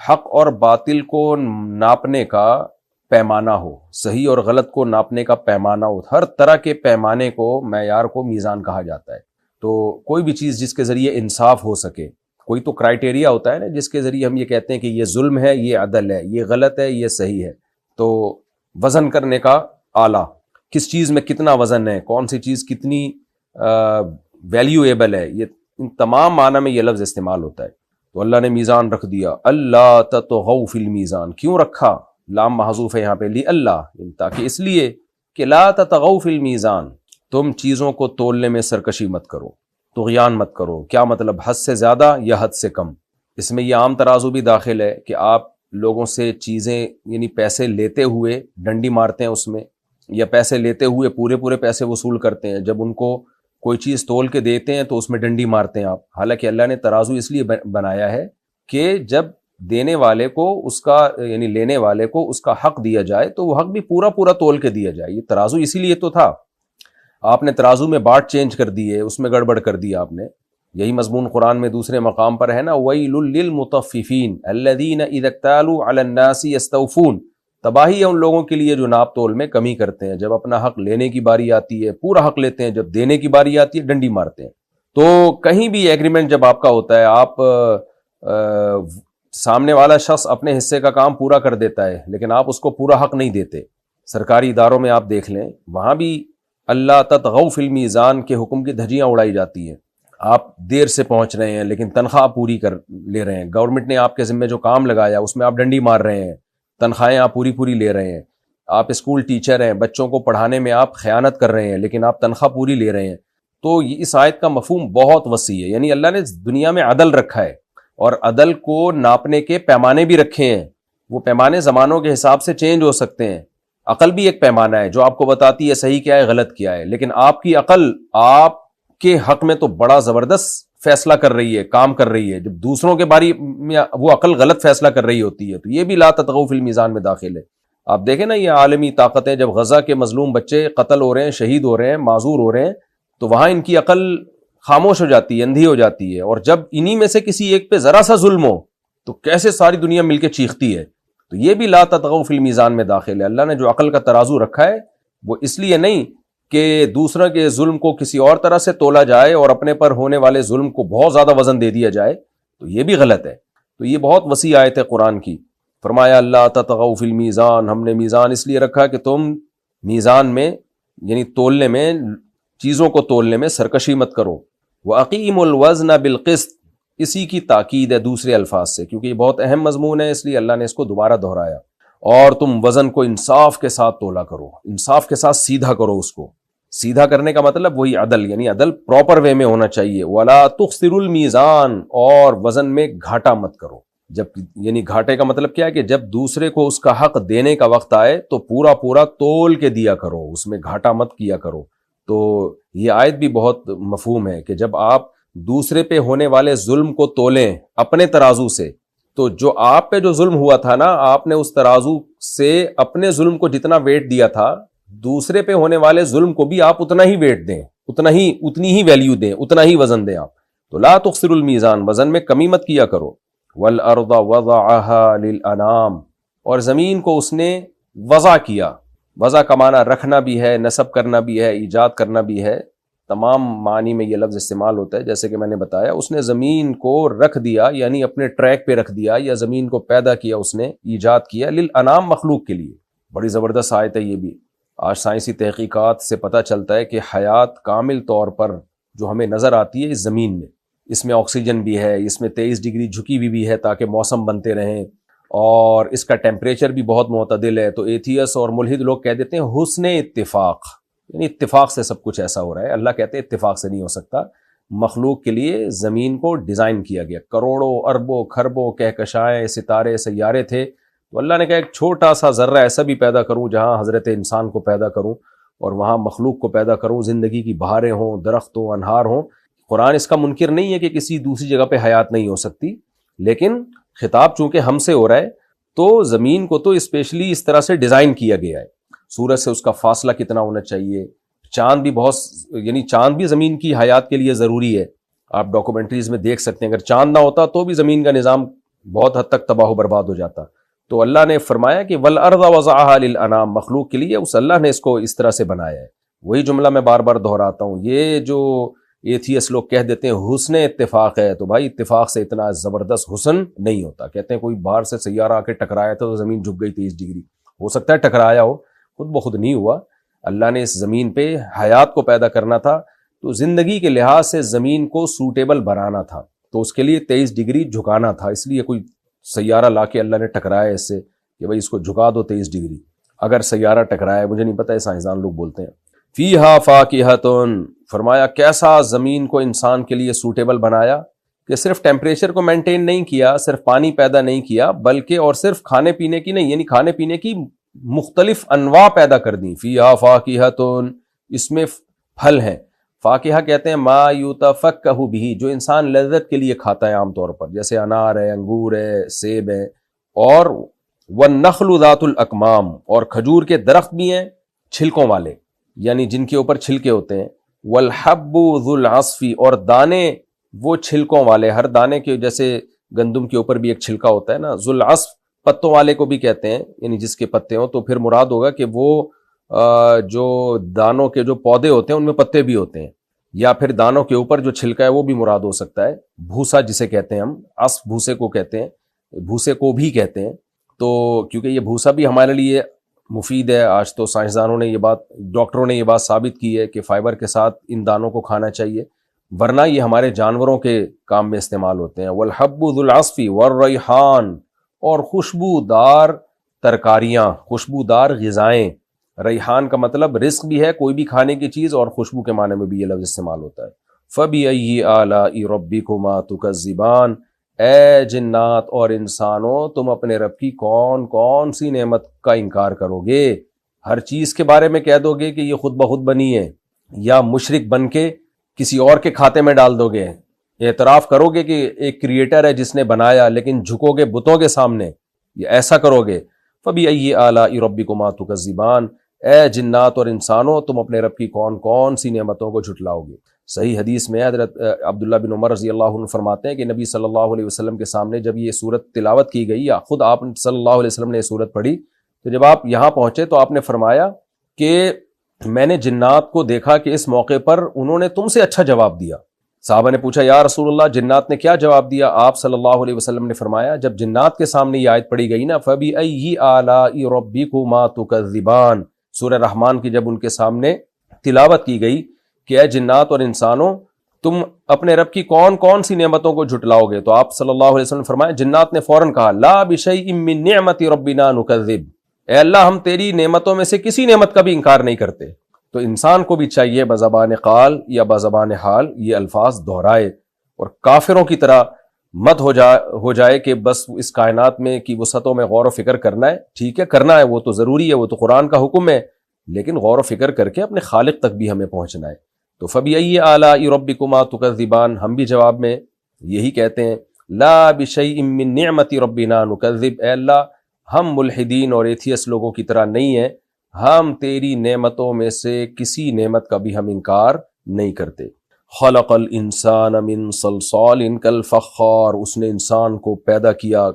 حق اور باطل کو ناپنے کا پیمانہ ہو، صحیح اور غلط کو ناپنے کا پیمانہ ہو، ہر طرح کے پیمانے کو، معیار کو میزان کہا جاتا ہے۔ تو کوئی بھی چیز جس کے ذریعے انصاف ہو سکے، کوئی تو کرائٹیریا ہوتا ہے نا جس کے ذریعے ہم یہ کہتے ہیں کہ یہ ظلم ہے، یہ عدل ہے، یہ غلط ہے، یہ صحیح ہے۔ تو وزن کرنے کا آلہ، کس چیز میں کتنا وزن ہے، کون سی چیز کتنی ویلیویبل ہے، یہ ان تمام معنی میں یہ لفظ استعمال ہوتا ہے۔ تو اللہ نے میزان رکھ دیا۔ اللہ تطغوا فی المیزان، کیوں رکھا؟ لام محذوف ہے یہاں پہ، لی اللہ، تاکہ اس لیے کہ لا تطغوا فی المیزان، تم چیزوں کو تولنے میں سرکشی مت کرو، طغیان مت کرو۔ کیا مطلب؟ حد سے زیادہ یا حد سے کم۔ اس میں یہ عام ترازو بھی داخل ہے کہ آپ لوگوں سے چیزیں یعنی پیسے لیتے ہوئے ڈنڈی مارتے ہیں اس میں، یا پیسے لیتے ہوئے پورے پیسے وصول کرتے ہیں، جب ان کو کوئی چیز تول کے دیتے ہیں تو اس میں ڈنڈی مارتے ہیں آپ۔ حالانکہ اللہ نے ترازو اس لیے بنایا ہے کہ جب دینے والے کو اس کا یعنی لینے والے کو اس کا حق دیا جائے تو وہ حق بھی پورا تول کے دیا جائے۔ یہ ترازو اسی لیے تو تھا۔ آپ نے ترازو میں باٹ چینج کر دیے، اس میں گڑبڑ کر دیا آپ نے۔ یہی مضمون قرآن میں دوسرے مقام پر ہے نا، وَيْلٌ لِّلْمُطَفِّفِينَ الَّذِينَ إِذَا اكْتَالُوا عَلَى النَّاسِ يَسْتَوْفُونَ، تباہی ہے ان لوگوں کے لیے جو ناپ تول میں کمی کرتے ہیں، جب اپنا حق لینے کی باری آتی ہے پورا حق لیتے ہیں، جب دینے کی باری آتی ہے ڈنڈی مارتے ہیں۔ تو کہیں بھی ایگریمنٹ جب آپ کا ہوتا ہے، آپ سامنے والا شخص اپنے حصے کا کام پورا کر دیتا ہے لیکن آپ اس کو پورا حق نہیں دیتے۔ سرکاری اداروں میں آپ دیکھ لیں، وہاں بھی اللہ تطغوا فی المیزان کے حکم کی دھجیاں اڑائی جاتی ہیں۔ آپ دیر سے پہنچ رہے ہیں لیکن تنخواہ پوری کر لے رہے ہیں، گورنمنٹ نے آپ کے ذمہ جو کام لگایا اس میں آپ ڈنڈی مار رہے ہیں، تنخواہیں آپ پوری لے رہے ہیں۔ آپ اسکول ٹیچر ہیں، بچوں کو پڑھانے میں آپ خیانت کر رہے ہیں لیکن آپ تنخواہ پوری لے رہے ہیں۔ تو اس آیت کا مفہوم بہت وسیع ہے، یعنی اللہ نے دنیا میں عدل رکھا ہے اور عدل کو ناپنے کے پیمانے بھی رکھے ہیں۔ وہ پیمانے زمانوں کے حساب سے چینج ہو سکتے ہیں۔ عقل بھی ایک پیمانہ ہے جو آپ کو بتاتی ہے صحیح کیا ہے غلط کیا ہے، لیکن آپ کی عقل آپ کے حق میں تو بڑا زبردست فیصلہ کر رہی ہے، کام کر رہی ہے، جب دوسروں کے بارے میں وہ عقل غلط فیصلہ کر رہی ہوتی ہے۔ تو یہ بھی لا تطغوا فی المیزان میں داخل ہے۔ آپ دیکھیں نا یہ عالمی طاقتیں جب غزہ کے مظلوم بچے قتل ہو رہے ہیں، شہید ہو رہے ہیں، معذور ہو رہے ہیں، تو وہاں ان کی عقل خاموش ہو جاتی ہے، اندھی ہو جاتی ہے، اور جب انہی میں سے کسی ایک پہ ذرا سا ظلم ہو تو کیسے ساری دنیا مل کے چیختی ہے۔ تو یہ بھی لا تطغوا فی المیزان میں داخل ہے۔ اللہ نے جو عقل کا ترازو رکھا ہے وہ اس لیے نہیں کہ دوسرے کے ظلم کو کسی اور طرح سے تولا جائے اور اپنے پر ہونے والے ظلم کو بہت زیادہ وزن دے دیا جائے، تو یہ بھی غلط ہے۔ تو یہ بہت وسیع آیت ہے قرآن کی۔ فرمایا اللہ تطغوا فی المیزان، ہم نے میزان اس لیے رکھا کہ تم میزان میں یعنی تولنے میں، چیزوں کو تولنے میں سرکشی مت کرو. وَأَقِیمُوا الْوَزْنَ بِالْقِسْطِ، اسی کی تاکید ہے دوسرے الفاظ سے، کیونکہ یہ بہت اہم مضمون ہے اس لیے اللہ نے اس کو دوبارہ دہرایا. اور تم وزن کو انصاف کے ساتھ تولا کرو، انصاف کے ساتھ سیدھا کرو. اس کو سیدھا کرنے کا مطلب وہی عدل، یعنی عدل پراپر وے میں ہونا چاہیے. وَلَا تُخْسِرُوا الْمِيزَانَ، اور وزن میں گھاٹا مت کرو. جب یعنی گھاٹے کا مطلب کیا ہے کہ جب دوسرے کو اس کا حق دینے کا وقت آئے تو پورا پورا تول کے دیا کرو، اس میں گھاٹا مت کیا کرو. تو یہ آیت بھی بہت مفہوم ہے کہ جب آپ دوسرے پہ ہونے والے ظلم کو تولیں اپنے ترازو سے، تو جو آپ پہ جو ظلم ہوا تھا نا، آپ نے اس ترازو سے اپنے ظلم کو جتنا ویٹ دیا تھا، دوسرے پہ ہونے والے ظلم کو بھی آپ اتنا ہی ویٹ دیں، اتنی ہی ویلیو دیں، اتنا ہی وزن دیں آپ. تو لا تخسروا المیزان، وزن میں کمی مت کیا کرو. والارض وضعها للانام، اور زمین کو اس نے وضع کیا. وضع کا معنی رکھنا بھی ہے، نصب کرنا بھی ہے، ایجاد کرنا بھی ہے. تمام معنی میں یہ لفظ استعمال ہوتا ہے. جیسے کہ میں نے بتایا، اس نے زمین کو رکھ دیا، یعنی اپنے ٹریک پہ رکھ دیا، یا زمین کو پیدا کیا، اس نے ایجاد کیا. للانام، مخلوق کے لیے. بڑی زبردست آیت ہے یہ بھی. آج سائنسی تحقیقات سے پتہ چلتا ہے کہ حیات کامل طور پر جو ہمیں نظر آتی ہے اس زمین میں، اس میں آکسیجن بھی ہے، اس میں 23 ڈگری جھکی ہوئی بھی ہے تاکہ موسم بنتے رہیں، اور اس کا ٹیمپریچر بھی بہت معتدل ہے. تو ایتھیس اور ملحد لوگ کہہ دیتے ہیں حسن اتفاق، یعنی اتفاق سے سب کچھ ایسا ہو رہا ہے. اللہ کہتے ہیں اتفاق سے نہیں ہو سکتا. مخلوق کے لیے زمین کو ڈیزائن کیا گیا، کروڑوں اربوں کھربوں کہکشائیں، ستارے، سیارے تھے. تو اللہ نے کہا ایک چھوٹا سا ذرہ ایسا بھی پیدا کروں جہاں حضرت انسان کو پیدا کروں، اور وہاں مخلوق کو پیدا کروں، زندگی کی بہاریں ہوں، درخت ہوں، انہار ہوں. قرآن اس کا منکر نہیں ہے کہ کسی دوسری جگہ پہ حیات نہیں ہو سکتی، لیکن خطاب چونکہ ہم سے ہو رہا ہے تو زمین کو تو اسپیشلی اس طرح سے ڈیزائن کیا گیا ہے. سورج سے اس کا فاصلہ کتنا ہونا چاہیے. چاند بھی یعنی چاند بھی زمین کی حیات کے لیے ضروری ہے. آپ ڈاکومنٹریز میں دیکھ سکتے ہیں اگر چاند نہ ہوتا تو بھی زمین کا نظام بہت حد تک تباہ و برباد ہو جاتا. تو اللہ نے فرمایا کہ والارض وضعها للانام، مخلوق کے لیے اس اللہ نے اس کو اس طرح سے بنایا ہے. وہی جملہ میں بار بار دہراتا ہوں. یہ جو ایتھیس لوگ کہہ دیتے ہیں حسن اتفاق ہے، تو بھائی اتفاق سے اتنا زبردست حسن نہیں ہوتا. کہتے ہیں کوئی باہر سے سیارہ آ کے ٹکرایا تھا تو زمین جھک گئی 23 ڈگری. ہو سکتا ہے ٹکرایا ہو، خود بخود نہیں ہوا. اللہ نے اس زمین پہ حیات کو پیدا کرنا تھا تو زندگی کے لحاظ سے زمین کو سوٹیبل بنانا تھا، تو اس کے لیے 23 ڈگری جھکانا تھا. اس لیے کوئی سیارہ لا کے اللہ نے ٹکرایا اس سے کہ بھائی اس کو جھکا دو 23 ڈگری. اگر سیارہ ٹکرایا، مجھے نہیں پتہ، سائنسدان لوگ بولتے ہیں. فیہا فاکہۃ، فرمایا کیسا زمین کو انسان کے لیے سوٹیبل بنایا کہ صرف ٹیمپریچر کو مینٹین نہیں کیا، صرف پانی پیدا نہیں کیا، بلکہ اور صرف کھانے پینے کی نہیں، یعنی کھانے پینے کی مختلف انواع پیدا کر دیں. فیہا فاکہۃ، اس میں پھل ہیں. فاکہہ کہتے ہیں ما یتفکہ بہ، جو انسان لذت کے لیے کھاتا ہے عام طور پر، جیسے انار ہے، انگور ہے، سیب ہے. اور والنخل ذات الاکمام، اور کھجور کے درخت بھی ہیں چھلکوں والے، یعنی جن کے اوپر چھلکے ہوتے ہیں. والحب ذو العصف، اور دانے وہ چھلکوں والے، ہر دانے کے جیسے گندم کے اوپر بھی ایک چھلکا ہوتا ہے نا. ذو العصف پتوں والے کو بھی کہتے ہیں، یعنی جس کے پتے ہوں. تو پھر مراد ہوگا کہ وہ جو دانوں کے جو پودے ہوتے ہیں ان میں پتے بھی ہوتے ہیں، یا پھر دانوں کے اوپر جو چھلکا ہے وہ بھی مراد ہو سکتا ہے. بھوسا جسے کہتے ہیں ہم، عصف بھوسے کو کہتے ہیں، بھوسے کو بھی کہتے ہیں. تو کیونکہ یہ بھوسا بھی ہمارے لیے مفید ہے. آج تو سائنسدانوں نے یہ بات، ڈاکٹروں نے یہ بات ثابت کی ہے کہ فائبر کے ساتھ ان دانوں کو کھانا چاہیے، ورنہ یہ ہمارے جانوروں کے کام میں استعمال ہوتے ہیں. والحب ذو العصف والریحان، اور خوشبودار ترکاریاں، خوشبودار غذائیں. ریحان کا مطلب رزق بھی ہے، کوئی بھی کھانے کی چیز، اور خوشبو کے معنی میں بھی یہ لفظ استعمال ہوتا ہے. فَبِأَيِّ آلَاءِ رَبِّكُمَا تُكَذِّبَانِ، اے جنات اور انسانوں، تم اپنے رب کی کون کون سی نعمت کا انکار کرو گے؟ ہر چیز کے بارے میں کہہ دو گے کہ یہ خود بخود بنی ہے، یا مشرک بن کے کسی اور کے کھاتے میں ڈال دو گے. اعتراف کرو گے کہ ایک کریٹر ہے جس نے بنایا، لیکن جھکو گے بتوں کے سامنے، یہ ایسا کرو گے. فَبِأَيِّ آلَاءِ رَبِّكُمَا تُكَذِّبَانِ، اے جنات اور انسانوں، تم اپنے رب کی کون کون سی نعمتوں کو جھٹلاؤ گے. صحیح حدیث میں حضرت عبداللہ بن عمر رضی اللہ عنہ فرماتے ہیں کہ نبی صلی اللہ علیہ وسلم کے سامنے جب یہ صورت تلاوت کی گئی، یا خود آپ صلی اللہ علیہ وسلم نے یہ صورت پڑھی، تو جب آپ یہاں پہنچے تو آپ نے فرمایا کہ میں نے جنات کو دیکھا کہ اس موقع پر انہوں نے تم سے اچھا جواب دیا. صحابہ نے پوچھا یا رسول اللہ جنات نے کیا جواب دیا؟ آپ صلی اللہ علیہ وسلم نے فرمایا جب جنات کے سامنے یہ آیت پڑھی گئی نا فَبِأَيِّ آلَاءِ رَبِّكُمَا تُكَذِّبَانِ، سورہ رحمان کی جب ان کے سامنے تلاوت کی گئی کہ اے جنات اور انسانوں تم اپنے رب کی کون کون سی نعمتوں کو جھٹلاؤ گے، تو آپ صلی اللہ علیہ وسلم نے فرمایا، جنات نے فوراً کہا لا بشیء من نعمت ربنا نکذب، اے اللہ ہم تیری نعمتوں میں سے کسی نعمت کا بھی انکار نہیں کرتے۔ تو انسان کو بھی چاہیے بزبان قال یا بزبان حال یہ الفاظ دہرائے اور کافروں کی طرح مت ہو جائے کہ بس اس کائنات میں کی وسعتوں میں غور و فکر کرنا ہے، ٹھیک ہے کرنا ہے، وہ تو ضروری ہے، وہ تو قرآن کا حکم ہے، لیکن غور و فکر کر کے اپنے خالق تک بھی ہمیں پہنچنا ہے۔ تو فَبِأَيِّ آلَاءِ رَبِّكُمَا تُكَذِّبَانِ، ہم بھی جواب میں یہی کہتے ہیں لا بِشَيْءٍ مِّن نِعْمَةِ رَبِّنَا نُكَذِّب، اے اللہ ہم ملحدین اور ایتھیس لوگوں کی طرح نہیں ہیں، ہم تیری نعمتوں میں سے کسی نعمت کا بھی ہم انکار نہیں کرتے۔ خلق الانسان من صلصال کالفخار، اس نے انسان کو پیدا کیا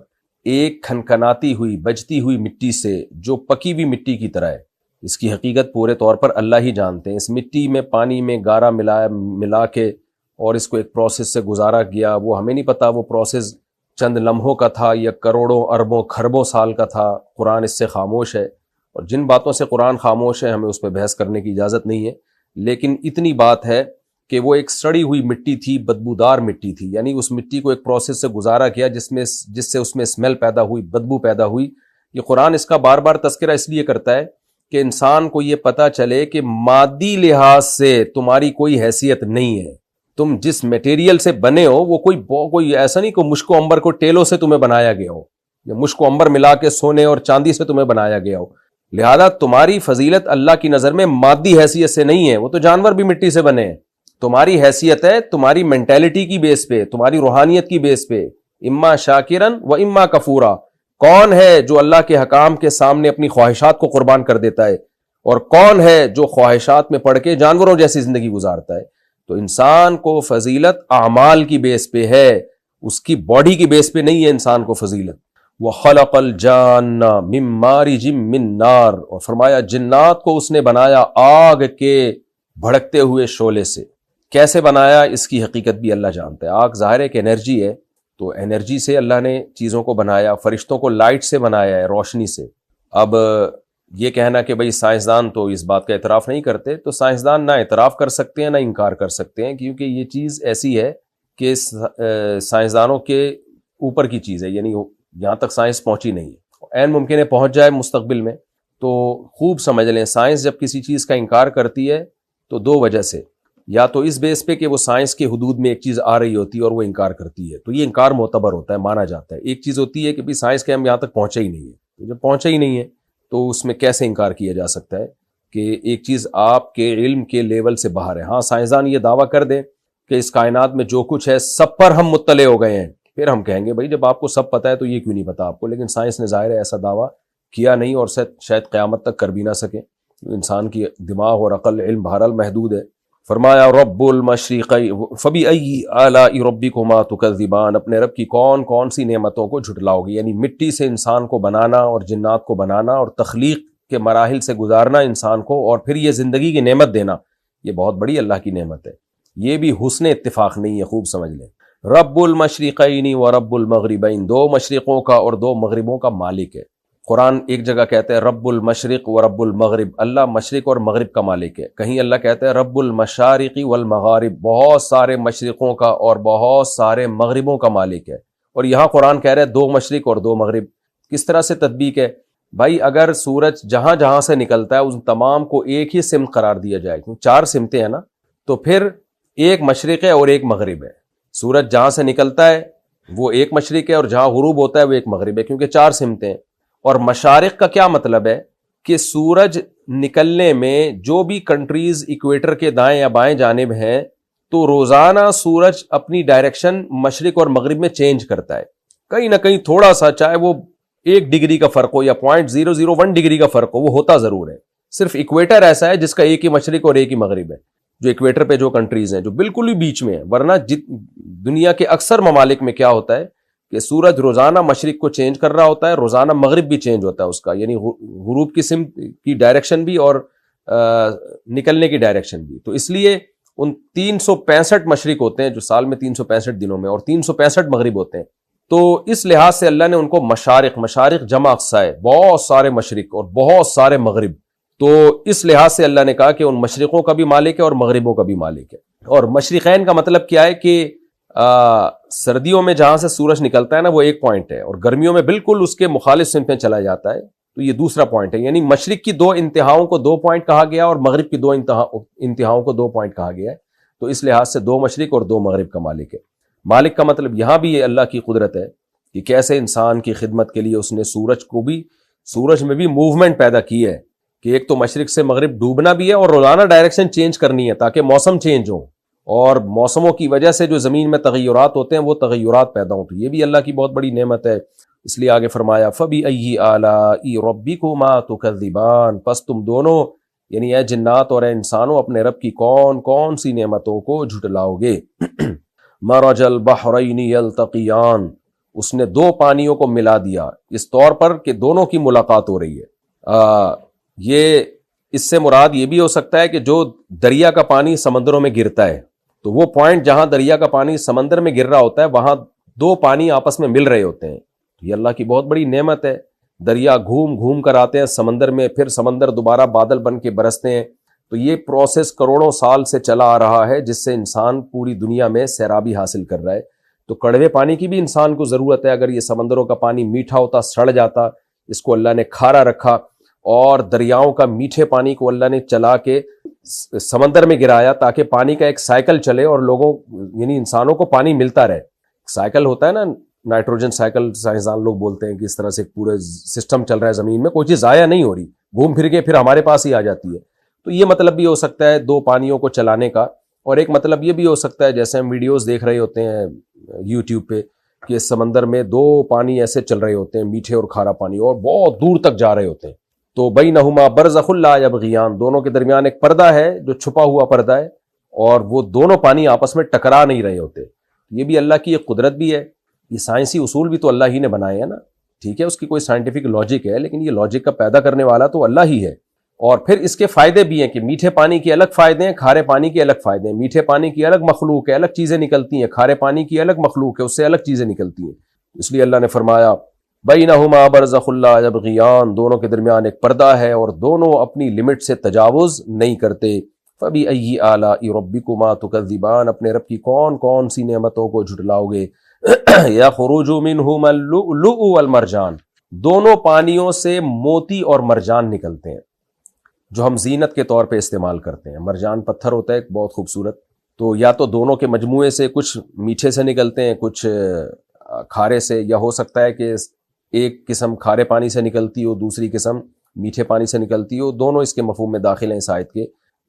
ایک کھنکھناتی ہوئی بجتی ہوئی مٹی سے جو پکی ہوئی مٹی کی طرح ہے۔ اس کی حقیقت پورے طور پر اللہ ہی جانتے ہیں۔ اس مٹی میں پانی میں گارا ملا کے اور اس کو ایک پروسیس سے گزارا گیا، وہ ہمیں نہیں پتا وہ پروسیس چند لمحوں کا تھا یا کروڑوں اربوں کھربوں سال کا تھا۔ قرآن اس سے خاموش ہے، اور جن باتوں سے قرآن خاموش ہے ہمیں اس پہ بحث کرنے کی اجازت نہیں ہے، لیکن اتنی بات ہے کہ وہ ایک سڑی ہوئی مٹی تھی، بدبودار مٹی تھی، یعنی اس مٹی کو ایک پروسیس سے گزارا گیا جس سے اس میں اسمیل پیدا ہوئی، بدبو پیدا ہوئی۔ یہ قرآن اس کا بار بار تذکرہ اس لیے کرتا ہے کہ انسان کو یہ پتہ چلے کہ مادی لحاظ سے تمہاری کوئی حیثیت نہیں ہے، تم جس میٹیریل سے بنے ہو وہ کوئی ایسا نہیں کہ مشک و عنبر کو ٹیلوں سے تمہیں بنایا گیا ہو یا مشک و عنبر ملا کے سونے اور چاندی سے تمہیں بنایا گیا ہو، لہذا تمہاری فضیلت اللہ کی نظر میں مادی حیثیت سے نہیں ہے، وہ تو جانور بھی مٹی سے بنے ہیں، تمہاری حیثیت ہے تمہاری مینٹیلٹی کی بیس پہ، تمہاری روحانیت کی بیس پہ، اما شاکرن و اما کفورا، کون ہے جو اللہ کے حکام کے سامنے اپنی خواہشات کو قربان کر دیتا ہے اور کون ہے جو خواہشات میں پڑھ کے جانوروں جیسی زندگی گزارتا ہے۔ تو انسان کو فضیلت اعمال کی بیس پہ ہے، اس کی باڈی کی بیس پہ نہیں ہے انسان کو فضیلت۔ وَخَلَقَ الْجَانَّ مِن مَارِجٍ مِّن نَار، اور فرمایا جنات کو اس نے بنایا آگ کے بھڑکتے ہوئے شعلے سے۔ کیسے بنایا اس کی حقیقت بھی اللہ جانتا ہے۔ آگ ظاہر ہے کہ انرجی ہے، تو انرجی سے اللہ نے چیزوں کو بنایا، فرشتوں کو لائٹ سے بنایا ہے، روشنی سے۔ اب یہ کہنا کہ بھئی سائنسدان تو اس بات کا اعتراف نہیں کرتے، تو سائنسدان نہ اعتراف کر سکتے ہیں نہ انکار کر سکتے ہیں، کیونکہ یہ چیز ایسی ہے کہ سائنسدانوں کے اوپر کی چیز ہے، یعنی یہاں تک سائنس پہنچی نہیں ہے، عین ممکن ہے پہنچ جائے مستقبل میں۔ تو خوب سمجھ لیں سائنس جب کسی چیز کا انکار کرتی ہے تو دو وجہ سے، یا تو اس بیس پہ کہ وہ سائنس کے حدود میں ایک چیز آ رہی ہوتی ہے اور وہ انکار کرتی ہے، تو یہ انکار معتبر ہوتا ہے، مانا جاتا ہے۔ ایک چیز ہوتی ہے کہ بھی سائنس کے ہم یہاں تک پہنچے ہی نہیں ہے، تو جب پہنچے ہی نہیں ہے تو اس میں کیسے انکار کیا جا سکتا ہے کہ ایک چیز آپ کے علم کے لیول سے باہر ہے۔ ہاں سائنسدان یہ دعویٰ کر دیں کہ اس کائنات میں جو کچھ ہے سب پر ہم مطلع ہو گئے ہیں، پھر ہم کہیں گے بھائی جب آپ کو سب پتہ ہے تو یہ کیوں نہیں پتا آپ کو، لیکن سائنس نے ظاہر ہے ایسا دعویٰ کیا نہیں اور شاید قیامت تک کر بھی نہ سکے، انسان کی دماغ اور عقل علم بہرحال محدود ہے۔ فرمایا رب المشرقی فبأی آلاء ربکما تکذبان، اپنے رب کی کون کون سی نعمتوں کو جھٹلاؤ گے، یعنی مٹی سے انسان کو بنانا اور جنات کو بنانا اور تخلیق کے مراحل سے گزارنا انسان کو، اور پھر یہ زندگی کی نعمت دینا، یہ بہت بڑی اللہ کی نعمت ہے، یہ بھی حسن اتفاق نہیں ہے، خوب سمجھ لیں۔ رب المشرقین و رب المغربین، دو مشرقوں کا اور دو مغربوں کا مالک ہے۔ قرآن ایک جگہ کہتا ہے رب المشرق و رب المغرب، اللہ مشرق اور مغرب کا مالک ہے۔ کہیں اللہ کہتا ہے رب المشارق والمغارب، بہت سارے مشرقوں کا اور بہت سارے مغربوں کا مالک ہے۔ اور یہاں قرآن کہہ رہا ہے دو مشرق اور دو مغرب، کس طرح سے تطبیق ہے؟ بھائی اگر سورج جہاں جہاں سے نکلتا ہے ان تمام کو ایک ہی سمت قرار دیا جائے، کیوں چار سمتیں ہیں نا، تو پھر ایک مشرق ہے اور ایک مغرب ہے۔ سورج جہاں سے نکلتا ہے وہ ایک مشرق ہے اور جہاں غروب ہوتا ہے وہ ایک مغرب ہے، کیونکہ چار سمتیں ہیں۔ اور مشارق کا کیا مطلب ہے کہ سورج نکلنے میں جو بھی کنٹریز ایکویٹر کے دائیں یا بائیں جانب ہیں تو روزانہ سورج اپنی ڈائریکشن مشرق اور مغرب میں چینج کرتا ہے، کہیں نہ کہیں تھوڑا سا، چاہے وہ 1 ڈگری کا فرق ہو یا 0.001 ڈگری کا فرق ہو، وہ ہوتا ضرور ہے۔ صرف ایکویٹر ایسا ہے جس کا ایک ہی مشرق اور ایک ہی مغرب ہے، جو ایکویٹر پہ جو کنٹریز ہیں جو بالکل ہی بیچ میں ہیں، ورنہ دنیا کے اکثر ممالک میں کیا ہوتا ہے کہ سورج روزانہ مشرق کو چینج کر رہا ہوتا ہے، روزانہ مغرب بھی چینج ہوتا ہے اس کا، یعنی غروب کی سمت کی ڈائریکشن بھی اور نکلنے کی ڈائریکشن بھی۔ تو اس لیے ان 365 مشرق ہوتے ہیں جو سال میں 365 دنوں میں، اور 365 مغرب ہوتے ہیں. تو اس لحاظ سے اللہ نے ان کو مشارق جمع اقصا ہے، بہت سارے مشرق اور بہت سارے مغرب. تو اس لحاظ سے اللہ نے کہا کہ ان مشرقوں کا بھی مالک ہے اور مغربوں کا بھی مالک ہے. اور مشرقین کا مطلب کیا ہے کہ سردیوں میں جہاں سے سورج نکلتا ہے نا وہ ایک پوائنٹ ہے، اور گرمیوں میں بالکل اس کے مخالف سمت میں چلا جاتا ہے، تو یہ دوسرا پوائنٹ ہے. یعنی مشرق کی 2 انتہاؤں کو 2 پوائنٹ کہا گیا اور مغرب کی 2 انتہاؤں کو 2 پوائنٹ کہا گیا ہے. تو اس لحاظ سے 2 مشرق اور 2 مغرب کا مالک ہے. مالک کا مطلب یہاں بھی یہ اللہ کی قدرت ہے کہ کیسے انسان کی خدمت کے لیے اس نے سورج میں بھی موومنٹ پیدا کی ہے کہ ایک تو مشرق سے مغرب ڈوبنا بھی ہے اور روزانہ ڈائریکشن چینج کرنی ہے تاکہ موسم چینج ہو، اور موسموں کی وجہ سے جو زمین میں تغیرات ہوتے ہیں وہ تغیرات پیدا ہوں. تو یہ بھی اللہ کی بہت بڑی نعمت ہے. اس لیے آگے فرمایا فَبِأَيِّ آلَاءِ رَبِّكُمَا تُكَذِّبَانِ، پس تم دونوں یعنی اے جنات اور اے انسانوں اپنے رب کی کون کون سی نعمتوں کو جھٹلاؤ گے. مَرَجَ الْبَحْرَيْنِ يَلْتَقِيَانِ، اس نے 2 پانیوں کو ملا دیا اس طور پر کہ دونوں کی ملاقات ہو رہی ہے. یہ اس سے مراد یہ بھی ہو سکتا ہے کہ جو دریا کا پانی سمندروں میں گرتا ہے تو وہ پوائنٹ جہاں دریا کا پانی سمندر میں گر رہا ہوتا ہے وہاں 2 پانی آپس میں مل رہے ہوتے ہیں. یہ اللہ کی بہت بڑی نعمت ہے. دریا گھوم گھوم کر آتے ہیں سمندر میں، پھر سمندر دوبارہ بادل بن کے برستے ہیں. تو یہ پروسیس کروڑوں سال سے چلا آ رہا ہے جس سے انسان پوری دنیا میں سیرابی حاصل کر رہا ہے. تو کڑوے پانی کی بھی انسان کو ضرورت ہے. اگر یہ سمندروں کا پانی میٹھا ہوتا سڑ جاتا، اس کو اللہ نے کھارا رکھا، اور دریاؤں کا میٹھے پانی کو اللہ نے چلا کے سمندر میں گرایا تاکہ پانی کا ایک سائیکل چلے اور لوگوں یعنی انسانوں کو پانی ملتا رہے. سائیکل ہوتا ہے نا، نائٹروجن سائیکل سائنسدان لوگ بولتے ہیں کہ اس طرح سے پورے سسٹم چل رہا ہے زمین میں، کوئی چیز ضائع نہیں ہو رہی، گھوم پھر کے پھر ہمارے پاس ہی آ جاتی ہے. تو یہ مطلب بھی ہو سکتا ہے 2 پانیوں کو چلانے کا. اور ایک مطلب یہ بھی ہو سکتا ہے جیسے ہم ویڈیوز دیکھ رہے ہوتے ہیں یوٹیوب پہ کہ سمندر میں 2 پانی ایسے چل رہے ہوتے ہیں، میٹھے اور کھارا پانی، اور بہت دور تک جا رہے ہوتے ہیں. تو بینہما برزخ لا یبغیان، دونوں کے درمیان ایک پردہ ہے جو چھپا ہوا پردہ ہے، اور وہ دونوں پانی آپس میں ٹکرا نہیں رہے ہوتے. یہ بھی اللہ کی ایک قدرت بھی ہے. یہ سائنسی اصول بھی تو اللہ ہی نے بنائے ہیں نا. ٹھیک ہے اس کی کوئی سائنٹیفک لاجک ہے لیکن یہ لاجک کا پیدا کرنے والا تو اللہ ہی ہے. اور پھر اس کے فائدے بھی ہیں کہ میٹھے پانی کے الگ فائدے ہیں، کھارے پانی کے الگ فائدے ہیں. میٹھے پانی کی الگ مخلوق ہے، الگ چیزیں نکلتی ہیں، کھارے پانی کی الگ مخلوق ہے، اس سے الگ چیزیں نکلتی ہیں. اس لیے اللہ نے فرمایا بینہما برزخ لا یبغیان، دونوں کے درمیان ایک پردہ ہے اور دونوں اپنی لمٹ سے تجاوز نہیں کرتے. فبأی آلاء ربکما تکذبان، اپنے رب کی کون کون سی نعمتوں کو جھٹلاؤ گے. یخرج منہما اللؤلؤ والمرجان، دونوں پانیوں سے موتی اور مرجان نکلتے ہیں جو ہم زینت کے طور پہ استعمال کرتے ہیں. مرجان پتھر ہوتا ہے ایک بہت خوبصورت. تو یا تو دونوں کے مجموعے سے کچھ میٹھے سے نکلتے ہیں، کچھ کھارے سے، یا ہو سکتا ہے کہ ایک قسم کھارے پانی سے نکلتی ہو، دوسری قسم میٹھے پانی سے نکلتی ہو. دونوں اس کے مفہوم میں داخل ہیں اس آیت کے.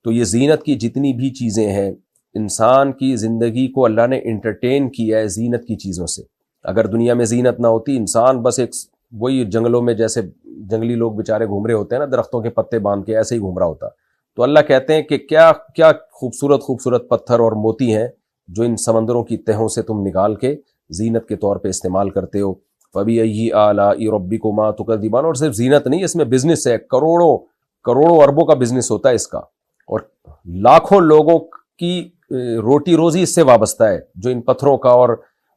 تو یہ زینت کی جتنی بھی چیزیں ہیں، انسان کی زندگی کو اللہ نے انٹرٹین کیا ہے زینت کی چیزوں سے. اگر دنیا میں زینت نہ ہوتی، انسان بس ایک وہی جنگلوں میں جیسے جنگلی لوگ بیچارے گھوم رہے ہوتے ہیں نا درختوں کے پتے باندھ کے، ایسے ہی گھوم رہا ہوتا. تو اللہ کہتے ہیں کہ کیا کیا خوبصورت خوبصورت پتھر اور موتی ہیں جو ان سمندروں کی تہوں سے تم نکال کے زینت کے طور پہ استعمال کرتے ہو. فَبِأَيِّ آلَاءِ رَبِّكُمَا تُكَذِّبَانِ، اور صرف زینت نہیں، اس میں بزنس ہے، کروڑوں اربوں کا بزنس ہوتا ہے اس کا، اور لاکھوں لوگوں کی روٹی روزی اس سے وابستہ ہے جو ان پتھروں کا اور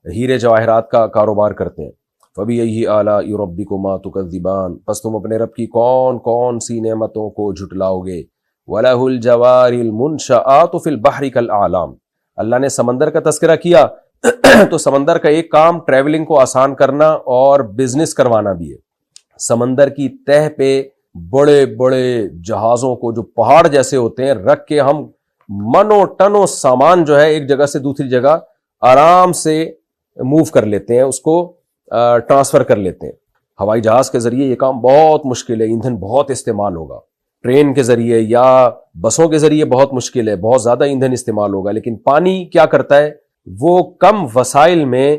ہیرے جواہرات کا کاروبار کرتے ہیں. فَبِأَيِّ آلَاءِ رَبِّكُمَا تُكَذِّبَانِ، پس تم اپنے رب کی کون کون سی نعمتوں کو جھٹلاؤ گے. وَلَهُ الْجَوَارِ الْمُنشَآتُ فِي الْبَحْرِ كَالْأَعْلَامِ، اللہ نے سمندر کا تذکرہ کیا تو سمندر کا ایک کام ٹریولنگ کو آسان کرنا اور بزنس کروانا بھی ہے. سمندر کی تہ پہ بڑے بڑے جہازوں کو جو پہاڑ جیسے ہوتے ہیں رکھ کے ہم منوں ٹنوں سامان جو ہے ایک جگہ سے دوسری جگہ آرام سے موو کر لیتے ہیں، اس کو ٹرانسفر کر لیتے ہیں. ہوائی جہاز کے ذریعے یہ کام بہت مشکل ہے، ایندھن بہت استعمال ہوگا. ٹرین کے ذریعے یا بسوں کے ذریعے بہت مشکل ہے، بہت زیادہ ایندھن استعمال ہوگا. لیکن پانی کیا کرتا ہے، وہ کم وسائل میں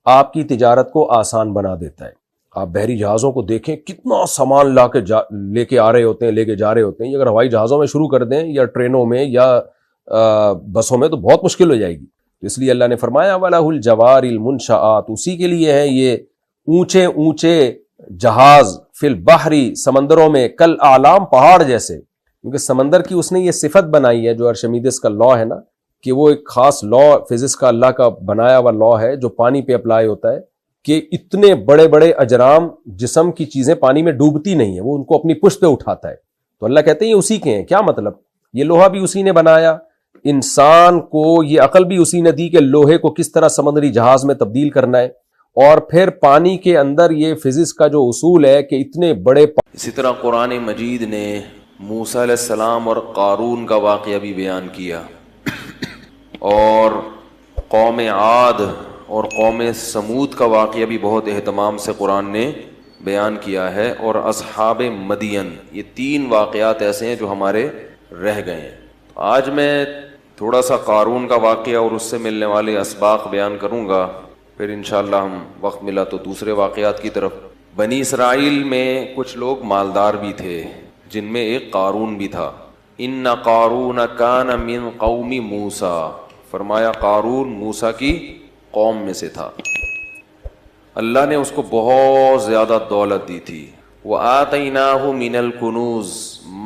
آپ کی تجارت کو آسان بنا دیتا ہے. آپ بحری جہازوں کو دیکھیں کتنا سامان لے کے آ رہے ہوتے ہیں، لے کے جا رہے ہوتے ہیں. اگر ہوائی جہازوں میں شروع کر دیں یا ٹرینوں میں یا بسوں میں تو بہت مشکل ہو جائے گی. تو اس لیے اللہ نے فرمایا وَلَهُ الْجَوَارِ الْمُنشَآتُ، اسی کے لیے ہیں یہ اونچے اونچے جہاز فی البحری، سمندروں میں، کل اعلام، پہاڑ جیسے. کیونکہ سمندر کی اس نے یہ صفت بنائی ہے جو ارشمیدس کا لا ہے نا کہ وہ ایک خاص لا فزکس کا اللہ کا بنایا ہوا لا ہے جو پانی پہ اپلائی ہوتا ہے کہ اتنے بڑے بڑے اجرام جسم کی چیزیں پانی میں ڈوبتی نہیں ہیں, وہ ان کو اپنی پشت پہ اٹھاتا ہے. تو اللہ کہتے ہیں یہ اسی کے ہیں. کیا مطلب؟ یہ لوہا بھی اسی نے بنایا, انسان کو یہ عقل بھی اسی نے دی کہ لوہے کو کس طرح سمندری جہاز میں تبدیل کرنا ہے, اور پھر پانی کے اندر یہ فزکس کا جو اصول ہے کہ اتنے بڑے اسی طرح قرآن مجید نے موسیٰ علیہ السلام اور قارون کا واقعہ بھی بیان کیا, اور قوم عاد اور قوم سمود کا واقعہ بھی بہت اہتمام سے قرآن نے بیان کیا ہے, اور اصحاب مدین. یہ 3 واقعات ایسے ہیں جو ہمارے رہ گئے ہیں. آج میں تھوڑا سا قارون کا واقعہ اور اس سے ملنے والے اسباق بیان کروں گا, پھر انشاءاللہ ہم وقت ملا تو دوسرے واقعات کی طرف. بنی اسرائیل میں کچھ لوگ مالدار بھی تھے جن میں ایک قارون بھی تھا. ان قارون کان من قوم موسیٰ, فرمایا قارون موسیٰ کی قوم میں سے تھا. اللہ نے اس کو بہت زیادہ دولت دی تھی. وَآتَيْنَاهُ مِنَ الْكُنُوزِ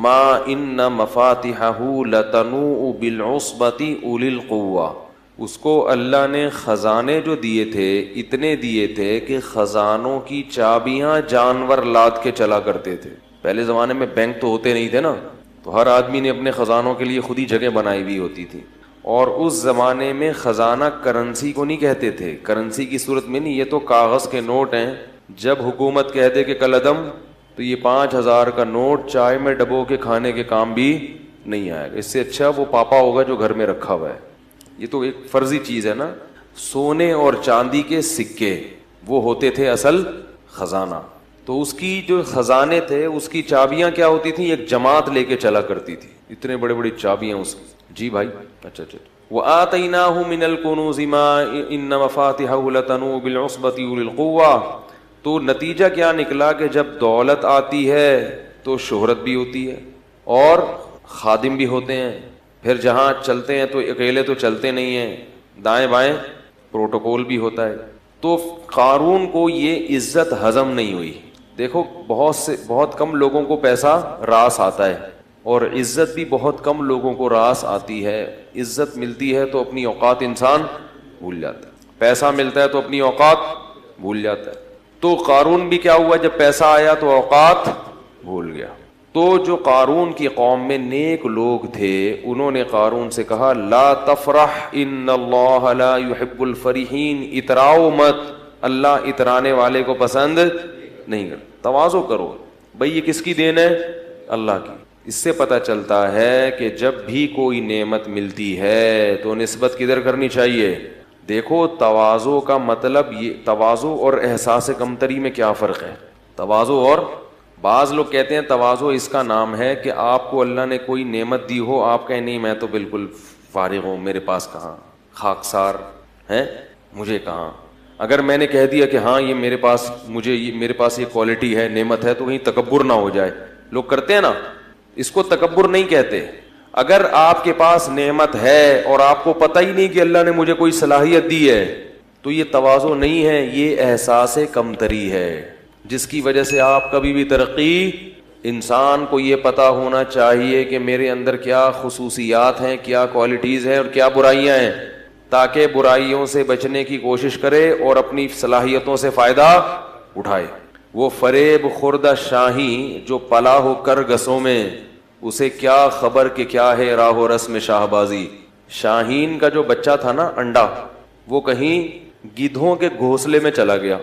مَا إِنَّ مَفَاتِحَهُ لَتَنُوءُ بِالْعُصْبَةِ أُولِي الْقُوَّةِ. اس کو اللہ نے خزانے جو دیے تھے اتنے دیے تھے کہ خزانوں کی چابیاں جانور لاد کے چلا کرتے تھے. پہلے زمانے میں بینک تو ہوتے نہیں تھے نا, تو ہر آدمی نے اپنے خزانوں کے لیے خود ہی جگہ بنائی ہوئی ہوتی تھی. اور اس زمانے میں خزانہ کرنسی کو نہیں کہتے تھے, کرنسی کی صورت میں نہیں, یہ تو کاغذ کے نوٹ ہیں. جب حکومت کہہ دے کہ کل عدم, تو یہ 5,000 کا نوٹ چائے میں ڈبو کے کھانے کے کام بھی نہیں آئے گا. اس سے اچھا وہ پاپا ہوگا جو گھر میں رکھا ہوا ہے. یہ تو ایک فرضی چیز ہے نا. سونے اور چاندی کے سکے وہ ہوتے تھے اصل خزانہ. تو اس کی جو خزانے تھے اس کی چابیاں کیا ہوتی تھیں, ایک جماعت لے کے چلا کرتی تھی. اتنے بڑے بڑی چابیاں اس کی. جی بھائی, اچھا. وَآتَيْنَاهُ مِنَ الْكُنُوزِ مَا إِنَّ مَفَاتِحَهُ لَتَنُوءُ بِالْعُصْبَةِ أُولِي الْقُوَّةِ. تو نتیجہ کیا نکلا کہ جب دولت آتی ہے تو شہرت بھی ہوتی ہے اور خادم بھی ہوتے ہیں. پھر جہاں چلتے ہیں تو اکیلے تو چلتے نہیں ہیں, دائیں بائیں پروٹوکول بھی ہوتا ہے. تو قارون کو یہ عزت ہضم نہیں ہوئی. دیکھو بہت کم لوگوں کو پیسہ راس آتا ہے, اور عزت بھی بہت کم لوگوں کو راس آتی ہے. عزت ملتی ہے تو اپنی اوقات انسان بھول جاتا ہے, پیسہ ملتا ہے تو اپنی اوقات بھول جاتا ہے. تو قارون بھی کیا ہوا, جب پیسہ آیا تو اوقات بھول گیا. تو جو قارون کی قوم میں نیک لوگ تھے انہوں نے قارون سے کہا لا تفرح ان اللہ لا يحب الفرحین. اتراؤ مت, اللہ اترانے والے کو پسند نہیں کرتا. تواضع کرو بھئی, یہ کس کی دین ہے؟ اللہ کی. اس سے پتہ چلتا ہے کہ جب بھی کوئی نعمت ملتی ہے تو نسبت کدھر کرنی چاہیے. دیکھو تواضع کا مطلب یہ, تواضع اور احساس کمتری میں کیا فرق ہے؟ تواضع اور, بعض لوگ کہتے ہیں تواضع اس کا نام ہے کہ آپ کو اللہ نے کوئی نعمت دی ہو, آپ کہیں نہیں میں تو بالکل فارغ ہوں, میرے پاس کہاں, خاکسار ہیں, مجھے کہاں. اگر میں نے کہہ دیا کہ ہاں یہ میرے پاس یہ کوالٹی ہے, نعمت ہے, تو کہیں تکبر نہ ہو جائے. لوگ کرتے ہیں نا, اس کو تکبر نہیں کہتے. اگر آپ کے پاس نعمت ہے اور آپ کو پتہ ہی نہیں کہ اللہ نے مجھے کوئی صلاحیت دی ہے, تو یہ تواضع نہیں ہے, یہ احساس کمتری ہے, جس کی وجہ سے آپ کبھی بھی ترقی. انسان کو یہ پتہ ہونا چاہیے کہ میرے اندر کیا خصوصیات ہیں, کیا کوالٹیز ہیں اور کیا برائیاں ہیں, تاکہ برائیوں سے بچنے کی کوشش کرے اور اپنی صلاحیتوں سے فائدہ اٹھائے. وہ فریب خوردہ شاہی جو پلا ہو کر گسوں میں, اسے کیا خبر کہ کیا ہے راہ و رسم شاہ بازی. شاہین کا جو بچہ تھا نا, انڈا, وہ کہیں گدھوں کے گھونسلے میں چلا گیا.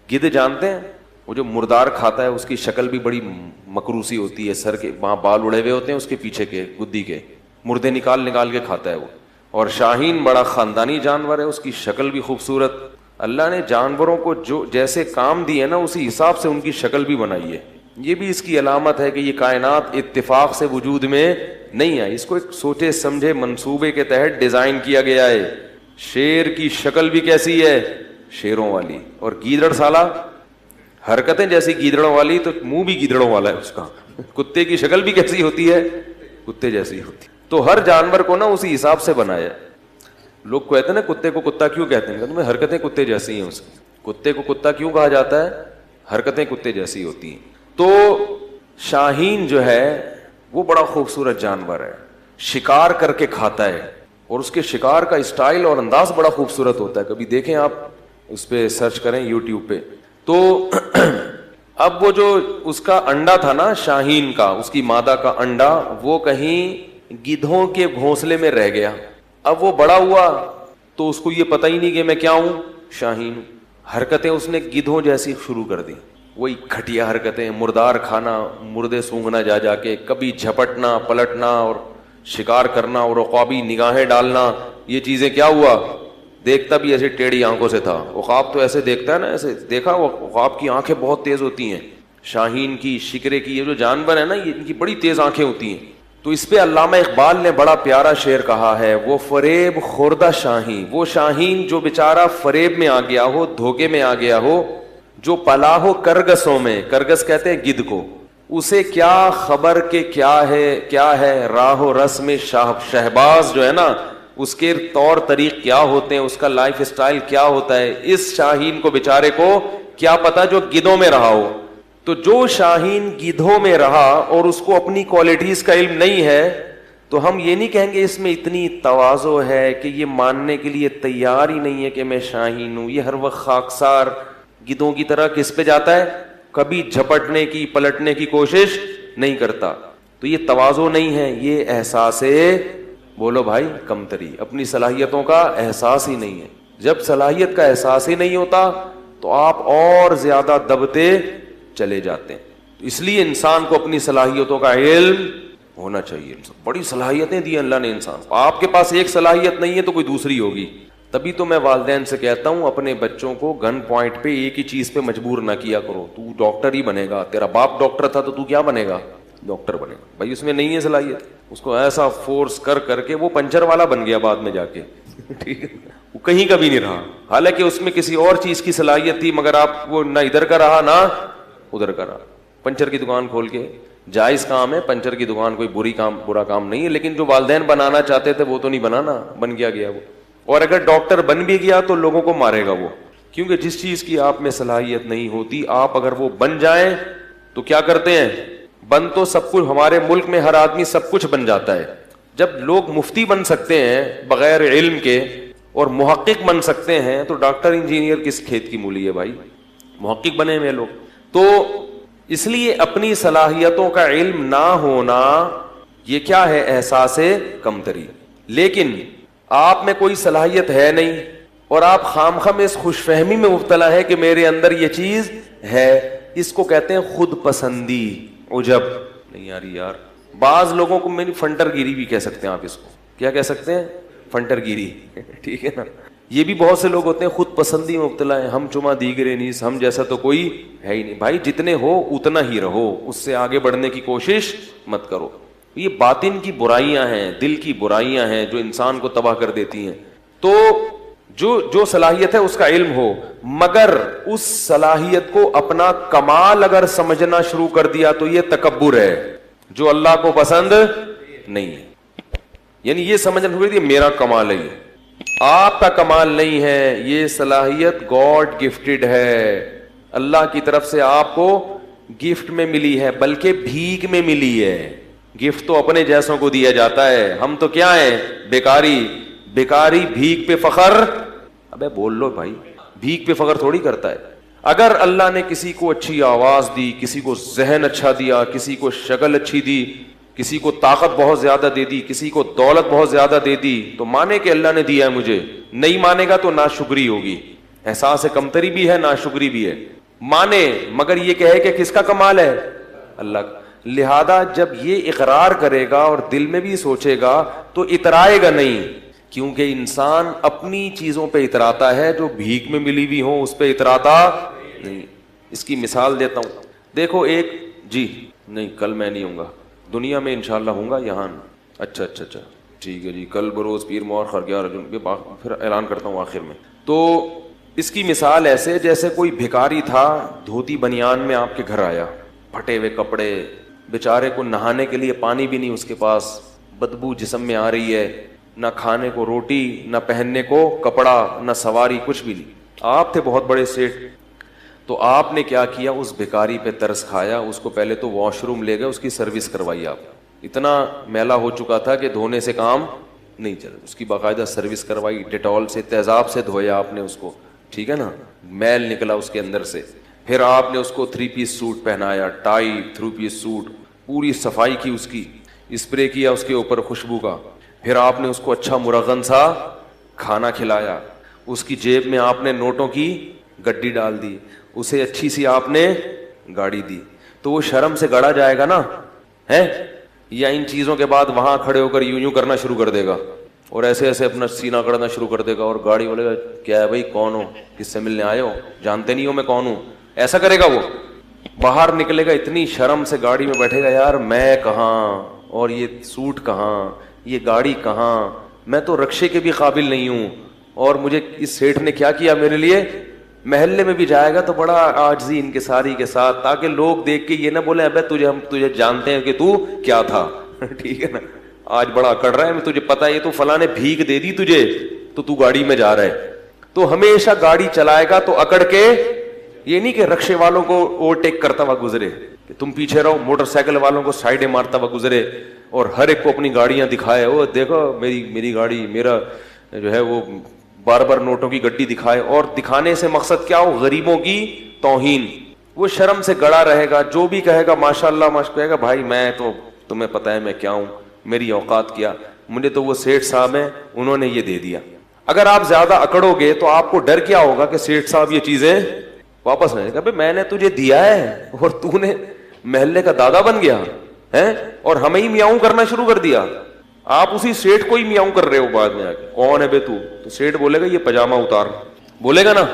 گدھ جانتے ہیں, وہ جو مردار کھاتا ہے اس کی شکل بھی بڑی مکروسی ہوتی ہے, سر کے وہاں بال اڑے ہوئے ہوتے ہیں, اس کے پیچھے کے گدی کے مردے نکال کے کھاتا ہے وہ. اور شاہین بڑا خاندانی جانور ہے, اس کی شکل بھی خوبصورت. اللہ نے جانوروں کو جو جیسے کام دیے نا اسی حساب سے ان کی شکل بھی بنائی ہے. یہ بھی اس کی علامت ہے کہ یہ کائنات اتفاق سے وجود میں نہیں آئی, اس کو ایک سوچے سمجھے منصوبے کے تحت ڈیزائن کیا گیا ہے. شیر کی شکل بھی کیسی ہے, شیروں والی, اور گیدڑ سالہ حرکتیں جیسی گیدڑوں والی, تو منہ بھی گیدڑوں والا ہے اس کا. کتے کی شکل بھی کیسی ہوتی ہے, کتے جیسی ہوتی. تو ہر جانور کو نا اسی حساب سے بنایا. لوگ کہتے ہیں نا کتے کو کتا کیوں کہتے ہیں, حرکتیں کتے جیسی ہیں اس کی. کتے کو کتا کیوں کہا جاتا ہے, حرکتیں کتے جیسی ہوتی ہیں. تو شاہین جو ہے وہ بڑا خوبصورت جانور ہے, شکار کر کے کھاتا ہے, اور اس کے شکار کا اسٹائل اور انداز بڑا خوبصورت ہوتا ہے. کبھی دیکھیں آپ, اس پہ سرچ کریں یوٹیوب پہ. تو اب وہ جو اس کا انڈا تھا نا شاہین کا, اس کی مادہ کا انڈا, وہ کہیں گدھوں کے گھونسلے میں رہ گیا. اب وہ بڑا ہوا تو اس کو یہ پتہ ہی نہیں کہ میں کیا ہوں, شاہین ہوں. حرکتیں اس نے گدھوں جیسی شروع کر دی, وہی گھٹیا حرکتیں, مردار کھانا, مردے سونگھنا جا جا کے, کبھی جھپٹنا پلٹنا اور شکار کرنا اور عقابی نگاہیں ڈالنا. یہ چیزیں کیا ہوا, دیکھتا بھی ایسے ٹیڑھی آنکھوں سے تھا. عقاب تو ایسے دیکھتا ہے نا, ایسے دیکھا, وہ عقاب کی آنکھیں بہت تیز ہوتی ہیں. شاہین کی, شکرے کی, یہ جو جانور ہے نا, یہ ان کی بڑی تیز آنکھیں ہوتی ہیں. تو اس پہ علامہ اقبال نے بڑا پیارا شعر کہا ہے, وہ فریب خوردہ شاہین, وہ شاہین جو بیچارہ فریب میں آ گیا ہو, دھوکے میں آ گیا ہو, جو پلا ہو کرگسوں میں, کرگس کہتے ہیں گدھ کو, اسے کیا خبر کہ کیا ہے راہ و رسم شہباز جو ہے نا, اس کے طور طریق کیا ہوتے ہیں, اس کا لائف اسٹائل کیا ہوتا ہے. اس شاہین کو بیچارے کو کیا پتا جو گدھوں میں رہا ہو. تو جو شاہین گدھوں میں رہا اور اس کو اپنی کوالٹیز کا علم نہیں ہے, تو ہم یہ نہیں کہیں گے اس میں اتنی تواضع ہے کہ یہ ماننے کے لیے تیار ہی نہیں ہے کہ میں شاہین ہوں. یہ ہر وقت خاکسار گدھوں کی طرح کس پہ جاتا ہے, کبھی جھپٹنے کی پلٹنے کی کوشش نہیں کرتا. تو یہ تواضع نہیں ہے, یہ احساس بولو بھائی کمتری, اپنی صلاحیتوں کا احساس ہی نہیں ہے. جب صلاحیت کا احساس ہی نہیں ہوتا تو آپ اور زیادہ دبتے چلے جاتے ہیں. تو اس لیے انسان کو اپنی صلاحیتوں کا علم ہونا چاہیے. بڑی صلاحیتیں دی اللہ نے انسان کو, آپ کے پاس ایک صلاحیت نہیں ہے تو کوئی دوسری ہوگی. تبھی تو میں والدین سے کہتا ہوں اپنے بچوں کو گن پوائنٹ پہ ایک ہی چیز پہ مجبور نہ کیا کرو. تو ڈاکٹر ہی بنے گا, تیرا باپ ڈاکٹر تھا تو کیا بنے گا, ڈاکٹر بنے گا. بھائی اس میں نہیں ہے صلاحیت, اس کو ایسا فورس کر کے وہ پنچر والا بن گیا بعد میں جا کے, ٹھیک ہے, وہ کہیں کا بھی نہیں رہا. حالانکہ اس میں کسی اور چیز کی صلاحیت تھی, مگر آپ وہ نہ ادھر کا رہا نہ ادھر کا رہا. پنچر کی دکان کھول کے, جائز کام ہے پنچر کی دکان, کوئی برا کام نہیں ہے, لیکن جو والدین بنانا چاہتے تھے وہ تو نہیں بنانا, بن گیا وہ. اور اگر ڈاکٹر بن بھی گیا تو لوگوں کو مارے گا وہ, کیونکہ جس چیز کی آپ میں صلاحیت نہیں ہوتی, آپ اگر وہ بن جائیں تو کیا کرتے ہیں, بن تو سب کچھ, ہمارے ملک میں ہر آدمی سب کچھ بن جاتا ہے. جب لوگ مفتی بن سکتے ہیں بغیر علم کے اور محقق بن سکتے ہیں, تو ڈاکٹر انجینئر کس کھیت کی مولی ہے بھائی, محقق بنے ہوئے لوگ. تو اس لیے اپنی صلاحیتوں کا علم نہ ہونا یہ کیا ہے, احساس کمتری. لیکن آپ میں کوئی صلاحیت ہے نہیں اور آپ خامخواہ میں اس خوش فہمی میں مبتلا ہے کہ میرے اندر یہ چیز ہے, اس کو کہتے ہیں خود پسندی, عجب. نہیں یار, بعض لوگوں کو میری فنٹر گیری بھی کہہ سکتے ہیں آپ, اس کو کیا کہہ سکتے ہیں, فنٹر گیری, ٹھیک ہے نا. یہ بھی بہت سے لوگ ہوتے ہیں خود پسندی میں مبتلا ہیں, ہم چما دیگرے نیس, ہم جیسا تو کوئی ہے ہی نہیں. بھائی جتنے ہو اتنا ہی رہو, اس سے آگے بڑھنے کی کوشش مت کرو. یہ باطن کی برائیاں ہیں, دل کی برائیاں ہیں جو انسان کو تباہ کر دیتی ہیں. تو جو صلاحیت ہے اس کا علم ہو, مگر اس صلاحیت کو اپنا کمال اگر سمجھنا شروع کر دیا تو یہ تکبر ہے جو اللہ کو پسند نہیں ہے. یعنی یہ سمجھنا شروع کر دیا میرا کمال ہے, آپ کا کمال نہیں ہے, یہ صلاحیت گاڈ گفٹڈ ہے, اللہ کی طرف سے آپ کو گفٹ میں ملی ہے, بلکہ بھیک میں ملی ہے. گفٹ تو اپنے جیسوں کو دیا جاتا ہے, ہم تو کیا ہیں, بیکاری بھیک پہ فخر. ابے بول لو بھائی, بھیک پہ فخر تھوڑی کرتا ہے. اگر اللہ نے کسی کو اچھی آواز دی, کسی کو ذہن اچھا دیا, کسی کو شکل اچھی دی, کسی کو طاقت بہت زیادہ دے دی, کسی کو دولت بہت زیادہ دے دی, تو مانے کہ اللہ نے دیا ہے مجھے. نہیں مانے گا تو ناشکری ہوگی, احساس کمتری بھی ہے, ناشکری بھی ہے. مانے مگر یہ کہے کہ کس کا کمال ہے, اللہ کا. لہذا جب یہ اقرار کرے گا اور دل میں بھی سوچے گا تو اترائے گا نہیں, کیونکہ انسان اپنی چیزوں پہ اتراتا ہے جو بھیک میں ملی ہوئی ہوں, اس پہ اتراتا نہیں. اس کی مثال دیتا ہوں, دیکھو ایک, جی نہیں کل میں نہیں ہوں گا, دنیا میں انشاءاللہ ہوں گا یہاں. اچھا ٹھیک ہے جی, کل بروز پیر مور خرگیا رجن, پھر اعلان کرتا ہوں آخر میں. تو اس کی مثال ایسے جیسے کوئی بھکاری تھا, دھوتی بنیان میں آپ کے گھر آیا, پھٹے ہوئے کپڑے, بیچارے کو نہانے کے لیے پانی بھی نہیں اس کے پاس, بدبو جسم میں آ رہی ہے, نہ کھانے کو روٹی, نہ پہننے کو کپڑا, نہ سواری, کچھ بھی نہیں. آپ تھے بہت بڑے سیٹ, تو آپ نے کیا کیا, اس بھکاری پہ ترس کھایا, اس کو پہلے تو واش روم لے گئے, اس کی سروس کروائی. آپ اتنا میلا ہو چکا تھا کہ دھونے سے کام نہیں چل, اس کی باقاعدہ سروس کروائی, ڈیٹول سے تیزاب سے دھویا آپ نے اس کو, ٹھیک ہے نا, میل نکلا اس کے اندر سے, پھر آپ نے اس کو 3 پیس سوٹ پہنایا, ٹائی 3 پیس سوٹ, پوری صفائی کی اس کی, اسپرے کیا اس کے اوپر خوشبو کا, پھر آپ نے اس کو اچھا مرغن سا کھانا کھلایا, اس کی جیب میں آپ نے نوٹوں کی گڈی ڈال دی, اسے اچھی سی آپ نے گاڑی دی, تو وہ شرم سے گڑا جائے گا نا ہے, یا ان چیزوں کے بعد وہاں کھڑے ہو کر یوں کرنا شروع کر دے گا اور ایسے ایسے اپنا سینہ کرنا شروع کر دے گا, اور گاڑی والے گا کیا ہے بھائی, کون ہو, کس سے ملنے آئے ہو, جانتے نہیں ہو میں کون ہوں, ایسا کرے گا وہ. باہر نکلے گا اتنی شرم سے گاڑی میں بیٹھے گا, یار میں کہاں, اور یہ سوٹ کہاں, یہ گاڑی کہاں, میں تو رکشے کے بھی قابل نہیں ہوں, اور مجھے اس سیٹھ نے کیا کیا میرے لیے. محلے میں بھی جائے گا تو بڑا عاجزی انکساری کے ساتھ, تاکہ لوگ دیکھ کے یہ نہ بولیں ابے ہم تجھے جانتے ہیں کہ تو کیا تھا, ٹھیک ہے نا, آج بڑا اکڑ رہا ہے, میں تجھے پتا ہے یہ تو فلاں نے بھیک دے دی تجھے تو گاڑی میں جا رہا ہے. تو ہمیشہ گاڑی چلائے گا تو اکڑ کے, یہ نہیں کہ رکشے والوں کو اوورٹیک کرتا ہوا گزرے, کہ تم پیچھے رہو, موٹر سائیکل والوں کو سائڈیں مارتا ہوا گزرے, اور ہر ایک کو اپنی گاڑیاں دکھائے, وہ دیکھو میری گاڑی, میرا جو ہے وہ بار بار نوٹوں کی گڈی دکھائے, اور دکھانے سے مقصد کیا ہو, غریبوں کی توہین. وہ شرم سے گڑا رہے گا, جو بھی کہے گا ماشاء اللہ کہے گا بھائی میں تو, تمہیں پتا ہے میں کیا ہوں, میری اوقات کیا, مجھے تو وہ سیٹھ صاحب ہیں انہوں نے یہ دے دیا. اگر آپ زیادہ اکڑو گے تو آپ کو ڈر کیا ہوگا کہ سیٹھ صاحب یہ چیزیں واپس نہیں دے گا. میں نے تجھے دیا ہے اور تو نے محلے کا دادا بن گیا ہے اور ہمیں ہی میاؤں کرنا شروع کر دیا. آپ اسی سیٹھ کو ہی میاؤں کر رہے ہو بعد میں آ کے, کون ہے بے تو سیٹھ بولے گا یہ پاجامہ اتار, بولے گا نا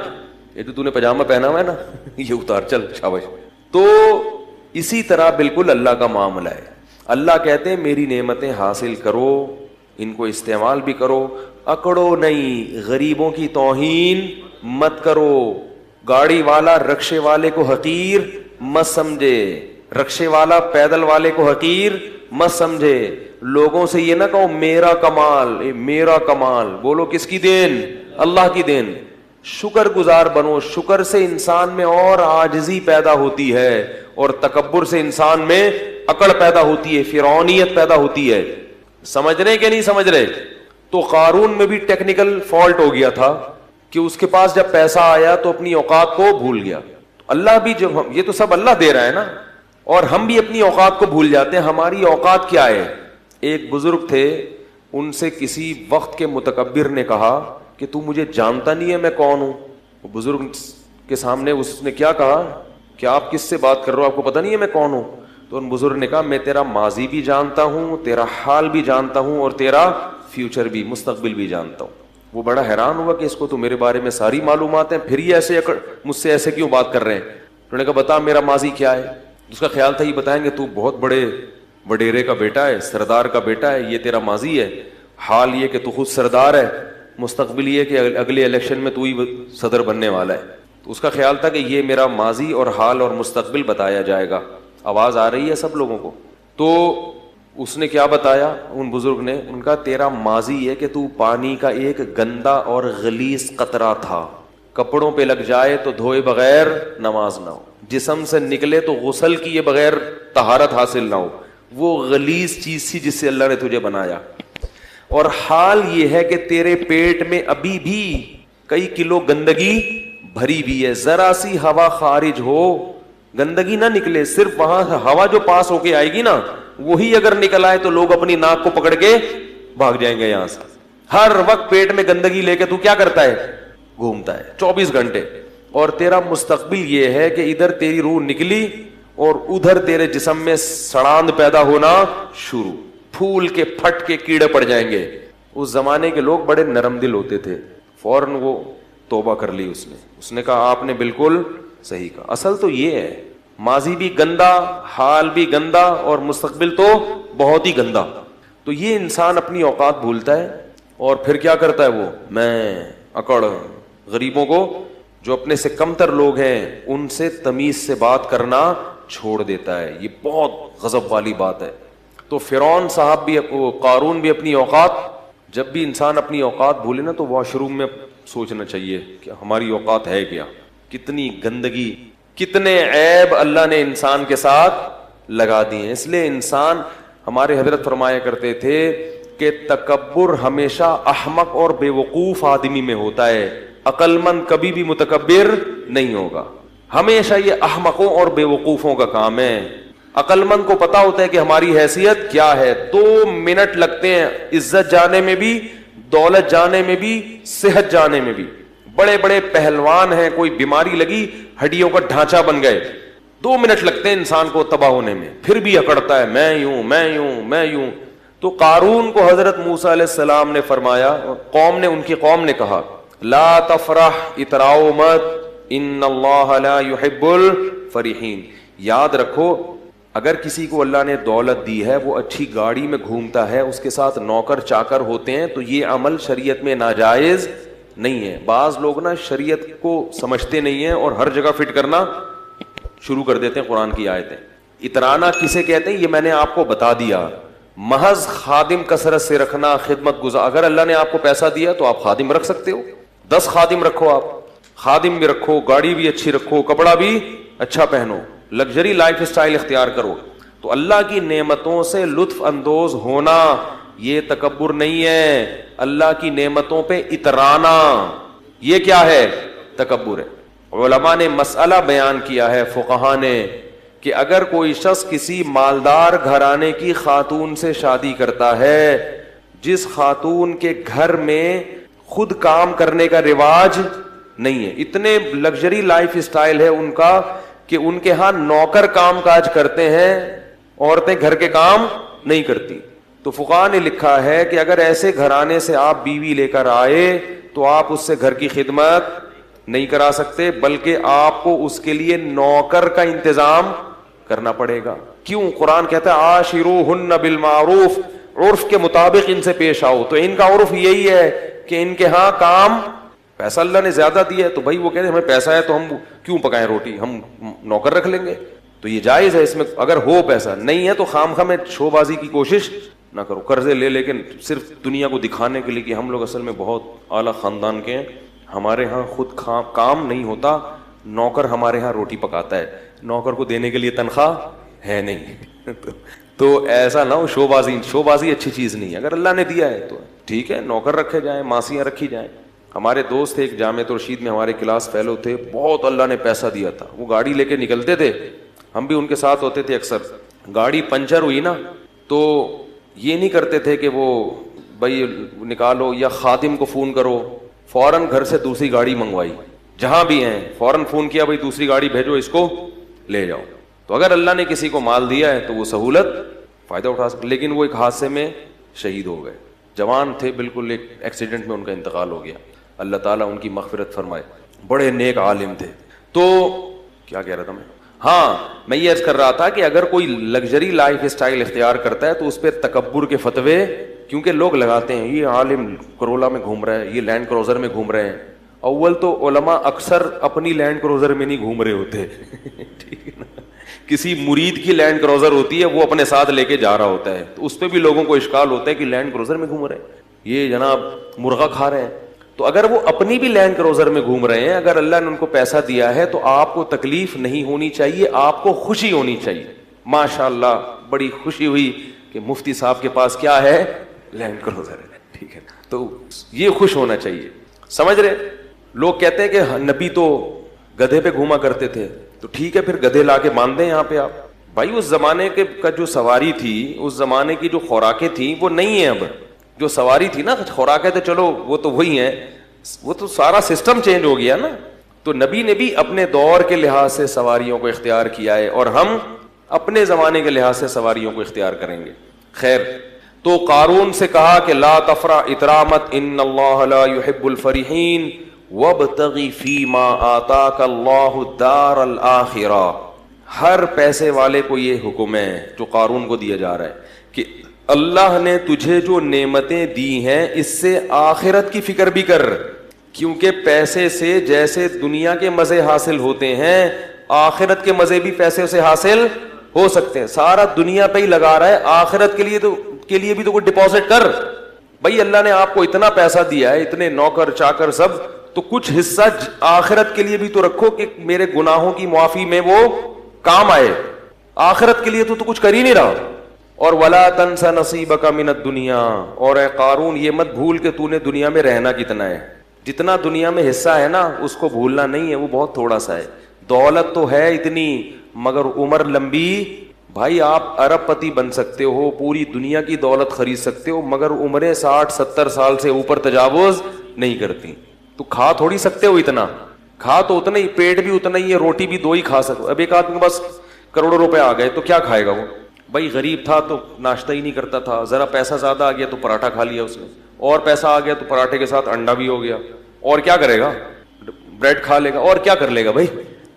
یہ تو نے پاجامہ پہنا ہوا ہے نا, یہ اتار, چل شاباش. تو اسی طرح بالکل اللہ کا معاملہ ہے. اللہ کہتے ہیں میری نعمتیں حاصل کرو, ان کو استعمال بھی کرو, اکڑو نہیں, غریبوں کی توہین مت کرو. گاڑی والا رکشے والے کو حقیر مت سمجھے, رکشے والا پیدل والے کو حقیر مت سمجھے. لوگوں سے یہ نہ کہو میرا کمال, میرا کمال, بولو کس کی دین, اللہ کی دین. شکر گزار بنو, شکر سے انسان میں اور عاجزی پیدا ہوتی ہے, اور تکبر سے انسان میں اکڑ پیدا ہوتی ہے, فرعونیت پیدا ہوتی ہے. سمجھ رہے کہ نہیں سمجھ رہے؟ تو قارون میں بھی ٹیکنیکل فالٹ ہو گیا تھا کہ اس کے پاس جب پیسہ آیا تو اپنی اوقات کو بھول گیا. اللہ بھی جب یہ تو سب اللہ دے رہا ہے نا, اور ہم بھی اپنی اوقات کو بھول جاتے ہیں. ہماری اوقات کیا ہے؟ ایک بزرگ تھے, ان سے کسی وقت کے متکبر نے کہا کہ تو مجھے جانتا نہیں ہے میں کون ہوں. وہ بزرگ کے سامنے اس نے کیا کہا کہ آپ کس سے بات کر رہے ہو, آپ کو پتہ نہیں ہے میں کون ہوں؟ تو ان بزرگ نے کہا میں تیرا ماضی بھی جانتا ہوں, تیرا حال بھی جانتا ہوں, اور تیرا فیوچر بھی, مستقبل بھی جانتا ہوں. وہ بڑا حیران ہوا کہ اس کو تو میرے بارے میں ساری معلومات ہیں, پھر یہ ایسے مجھ سے ایسے کیوں بات کر رہے ہیں. انہوں نے کہا بتا میرا ماضی کیا ہے. اس کا خیال تھا یہ بتائیں گے تو بہت بڑے وڈیرے کا بیٹا ہے, سردار کا بیٹا ہے, یہ تیرا ماضی ہے. حال یہ کہ تو خود سردار ہے, مستقبل یہ کہ اگلے الیکشن میں تو ہی صدر بننے والا ہے. تو اس کا خیال تھا کہ یہ میرا ماضی اور حال اور مستقبل بتایا جائے گا. آواز آ رہی ہے سب لوگوں کو؟ تو اس نے کیا بتایا ان بزرگ نے, ان کا تیرا ماضی یہ کہ تو پانی کا ایک گندا اور غلیظ قطرہ تھا, کپڑوں پہ لگ جائے تو دھوئے بغیر نماز نہ ہو, جسم سے نکلے تو غسل کیے بغیر طہارت حاصل نہ ہو. وہ غلیظ چیز تھی جس سے اللہ نے تجھے بنایا. اور حال یہ ہے کہ تیرے پیٹ میں ابھی بھی کئی کلو گندگی بھری بھی ہے, ذرا سی ہوا خارج ہو گندگی نہ نکلے, صرف وہاں ہوا جو پاس ہو کے آئے گی نا وہی اگر نکل آئے تو لوگ اپنی ناک کو پکڑ کے بھاگ جائیں گے یہاں سے. ہر وقت پیٹ میں گندگی لے کے تو کیا کرتا ہے, گھومتا ہے 24 گھنٹے. اور تیرا مستقبل یہ ہے کہ ادھر تیری روح نکلی اور ادھر تیرے جسم میں سڑاند پیدا ہونا شروع, پھول کے پھٹ کے کیڑے پڑ جائیں گے. اس زمانے کے لوگ بڑے نرم دل ہوتے تھے, فوراً وہ توبہ کر لی. اس نے کہا آپ نے بالکل صحیح کہا. اصل تو یہ ہے ماضی بھی گندا, حال بھی گندا, اور مستقبل تو بہت ہی گندا. تو یہ انسان اپنی اوقات بھولتا ہے اور پھر کیا کرتا ہے, وہ میں اکڑ. غریبوں کو, جو اپنے سے کمتر لوگ ہیں, ان سے تمیز سے بات کرنا چھوڑ دیتا ہے. یہ بہت غضب والی بات ہے. تو فرعون صاحب بھی, قارون بھی اپنی اوقات, جب بھی انسان اپنی اوقات بھولے نا تو واش روم میں سوچنا چاہیے کہ ہماری اوقات ہے کیا. کتنی گندگی, کتنے عیب اللہ نے انسان کے ساتھ لگا دیے ہیں. اس لیے انسان, ہمارے حضرت فرمایا کرتے تھے کہ تکبر ہمیشہ احمق اور بے وقوف آدمی میں ہوتا ہے، عقل مند کبھی بھی متکبر نہیں ہوگا، ہمیشہ یہ احمقوں اور بے وقوفوں کا کام ہے۔ عقل مند کو پتا ہوتا ہے کہ ہماری حیثیت کیا ہے، 2 منٹ لگتے ہیں عزت جانے میں بھی، دولت جانے میں بھی، صحت جانے میں بھی۔ بڑے بڑے پہلوان ہیں، کوئی بیماری لگی ہڈیوں کا ڈھانچہ بن گئے، 2 منٹ لگتے ہیں انسان کو تباہ ہونے میں، پھر بھی اکڑتا ہے میں یوں میں یوں میں یوں۔ تو قارون کو حضرت موسیٰ علیہ السلام نے فرمایا، ان کی قوم نے کہا لا تفرح، اتراؤ مت، ان اللہ لا يحب الفرحین۔ یاد رکھو اگر کسی کو اللہ نے دولت دی ہے، وہ اچھی گاڑی میں گھومتا ہے، اس کے ساتھ نوکر چاکر ہوتے ہیں، تو یہ عمل شریعت میں ناجائز نہیں ہے۔ بعض لوگ نا شریعت کو سمجھتے نہیں ہیں اور ہر جگہ فٹ کرنا شروع کر دیتے ہیں قرآن کی آیتیں۔ اترانا کسے کہتے ہیں یہ میں نے آپ کو بتا دیا۔ محض خادم کثرت سے رکھنا، خدمت گزار، اگر اللہ نے آپ کو پیسہ دیا تو آپ خادم رکھ سکتے ہو، 10 خادم رکھو، آپ خادم بھی رکھو، گاڑی بھی اچھی رکھو، کپڑا بھی اچھا پہنو، لگژری لائف اسٹائل اختیار کرو۔ تو اللہ کی نعمتوں سے لطف اندوز ہونا یہ تکبر نہیں ہے، اللہ کی نعمتوں پہ اترانا یہ کیا ہے؟ تکبر ہے۔ علماء نے مسئلہ بیان کیا ہے، فقہاء نے، کہ اگر کوئی شخص کسی مالدار گھرانے کی خاتون سے شادی کرتا ہے، جس خاتون کے گھر میں خود کام کرنے کا رواج نہیں ہے، اتنے لگژری لائف اسٹائل ہے ان کا کہ ان کے ہاں نوکر کام کاج کرتے ہیں، عورتیں گھر کے کام نہیں کرتی، تو فقہاء نے لکھا ہے کہ اگر ایسے گھرانے سے آپ بیوی لے کر آئے تو آپ اس سے گھر کی خدمت نہیں کرا سکتے، بلکہ آپ کو اس کے لیے نوکر کا انتظام کرنا پڑے گا۔ کیوں؟ قرآن کہتا ہے عاشروہن بالمعروف، عرف کے مطابق ان سے پیش آؤ۔ تو ان کا عرف یہی ہے کہ ان کے ہاں کام، پیسہ اللہ نے زیادہ دیا ہے تو بھائی وہ کہتے ہیں ہمیں پیسہ ہے تو ہم کیوں پکائیں روٹی، ہم نوکر رکھ لیں گے، تو یہ جائز ہے۔ اس میں اگر ہو پیسہ، نہیں ہے تو خام خواہ میں شو بازی کی کوشش نہ کرو، قرضے لے لیکن صرف دنیا کو دکھانے کے لیے کہ ہم لوگ اصل میں بہت اعلیٰ خاندان کے ہیں، ہمارے ہاں خود کام نہیں ہوتا، نوکر ہمارے ہاں روٹی پکاتا ہے، نوکر کو دینے کے لیے تنخواہ ہے نہیں تو ایسا نہ ہو، شو بازی اچھی چیز نہیں ہے۔ اگر اللہ نے دیا ہے تو ٹھیک ہے، نوکر رکھے جائیں، ماسیاں رکھی جائیں۔ ہمارے دوست تھے ایک جامعہ الرشید میں، ہمارے کلاس فیلو تھے، بہت اللہ نے پیسہ دیا تھا، وہ گاڑی لے کے نکلتے تھے، ہم بھی ان کے ساتھ ہوتے تھے اکثر۔ گاڑی پنچر ہوئی نا تو یہ نہیں کرتے تھے کہ وہ بھائی نکالو یا خادم کو فون کرو، فوراً گھر سے دوسری گاڑی منگوائی، جہاں بھی ہیں فوراً فون کیا بھائی دوسری گاڑی بھیجو، اس کو لے جاؤ۔ تو اگر اللہ نے کسی کو مال دیا ہے تو وہ سہولت فائدہ اٹھا سکتے، لیکن وہ ایک حادثے میں شہید ہو گئے، جوان تھے بالکل، ایک ایکسیڈنٹ میں ان کا انتقال ہو گیا، اللہ تعالیٰ ان کی مغفرت فرمائے، بڑے نیک عالم تھے۔ تو کیا کہہ رہا تھا میں یہ عرض کر رہا تھا کہ اگر کوئی لگژری لائف اسٹائل اختیار کرتا ہے تو اس پہ تکبر کے فتوے، کیونکہ لوگ لگاتے ہیں یہ عالم کرولا میں گھوم رہا ہے، یہ لینڈ کروزر میں گھوم رہے ہیں۔ اول تو علماء اکثر اپنی لینڈ کروزر میں نہیں گھوم رہے ہوتے ٹھیک ہے نا، کسی مرید کی لینڈ کروزر ہوتی ہے، وہ اپنے ساتھ لے کے جا رہا ہوتا ہے، تو اس پہ بھی لوگوں کو اشکال ہوتا ہے کہ لینڈ کروزر میں گھوم رہے ہیں، یہ جناب مرغا کھا رہے ہیں۔ تو اگر وہ اپنی بھی لینڈ کروزر میں گھوم رہے ہیں، اگر اللہ نے ان کو پیسہ دیا ہے تو آپ کو تکلیف نہیں ہونی چاہیے، آپ کو خوشی ہونی چاہیے۔ ماشاءاللہ بڑی خوشی ہوئی کہ مفتی صاحب کے پاس کیا ہے؟ لینڈ کروزر ہے، ٹھیک ہے، تو یہ خوش ہونا چاہیے۔ سمجھ رہے؟ لوگ کہتے ہیں کہ نبی تو گدھے پہ گھوما کرتے تھے، تو ٹھیک ہے پھر گدھے لا کے باندھ دیں یہاں پہ آپ۔ بھائی اس زمانے کا جو سواری تھی، اس زمانے کی جو خوراکیں تھیں وہ نہیں ہیں اب، جو سواری تھی نا خوراکیں تو چلو وہ تو وہی ہیں، وہ تو سارا سسٹم چینج ہو گیا نا۔ تو نبی نے بھی اپنے دور کے لحاظ سے سواریوں کو اختیار کیا ہے، اور ہم اپنے زمانے کے لحاظ سے سواریوں کو اختیار کریں گے۔ خیر، تو قارون سے کہا کہ لا تفرح، اترامت، ان اللہ لا يحب الفرحین، وابتغی فیما آتاک اللہ الدار الآخرہ۔ ہر پیسے والے کو یہ حکم ہے جو قارون کو دیا جا رہا ہے کہ اللہ نے تجھے جو نعمتیں دی ہیں اس سے آخرت کی فکر بھی کر، کیونکہ پیسے سے جیسے دنیا کے مزے حاصل ہوتے ہیں، آخرت کے مزے بھی پیسے سے حاصل ہو سکتے ہیں۔ سارا دنیا پہ ہی لگا رہا ہے، آخرت کے لیے بھی تو کوئی ڈپازٹ کر۔ بھائی اللہ نے آپ کو اتنا پیسہ دیا ہے، اتنے نوکر چاکر سب، تو کچھ حصہ آخرت کے لیے بھی تو رکھو کہ میرے گناہوں کی معافی میں وہ کام آئے۔ آخرت کے لیے تو کچھ کر ہی نہیں رہا، اور ولا تنس نصیبک من الدنیا، اور اے قارون یہ مت بھول کہ تو نے دنیا میں رہنا کتنا ہے، جتنا دنیا میں حصہ ہے نا اس کو بھولنا نہیں ہے، وہ بہت تھوڑا سا ہے. دولت تو ہے اتنی مگر عمر لمبی. بھائی آپ ارب پتی بن سکتے ہو، پوری دنیا کی دولت خرید سکتے ہو، مگر عمریں 60-70 سال سے اوپر تجاوز نہیں کرتی. تو کھا تھوڑی سکتے ہو اتنا، کھا تو اتنا ہی، پیٹ بھی اتنا ہی ہے، روٹی بھی 2 ہی کھا سکتے. اب ایک آدمی کے پاس کروڑوں روپے آ گئے تو کیا کھائے گا وہ؟ بھائی غریب تھا تو ناشتہ ہی نہیں کرتا تھا، ذرا پیسہ زیادہ آ گیا تو پراٹھا کھا لیا اس نے، اور پیسہ آ گیا تو پراٹھے کے ساتھ انڈا بھی ہو گیا، اور کیا کرے گا؟ بریڈ کھا لے گا، اور کیا کر لے گا؟ بھائی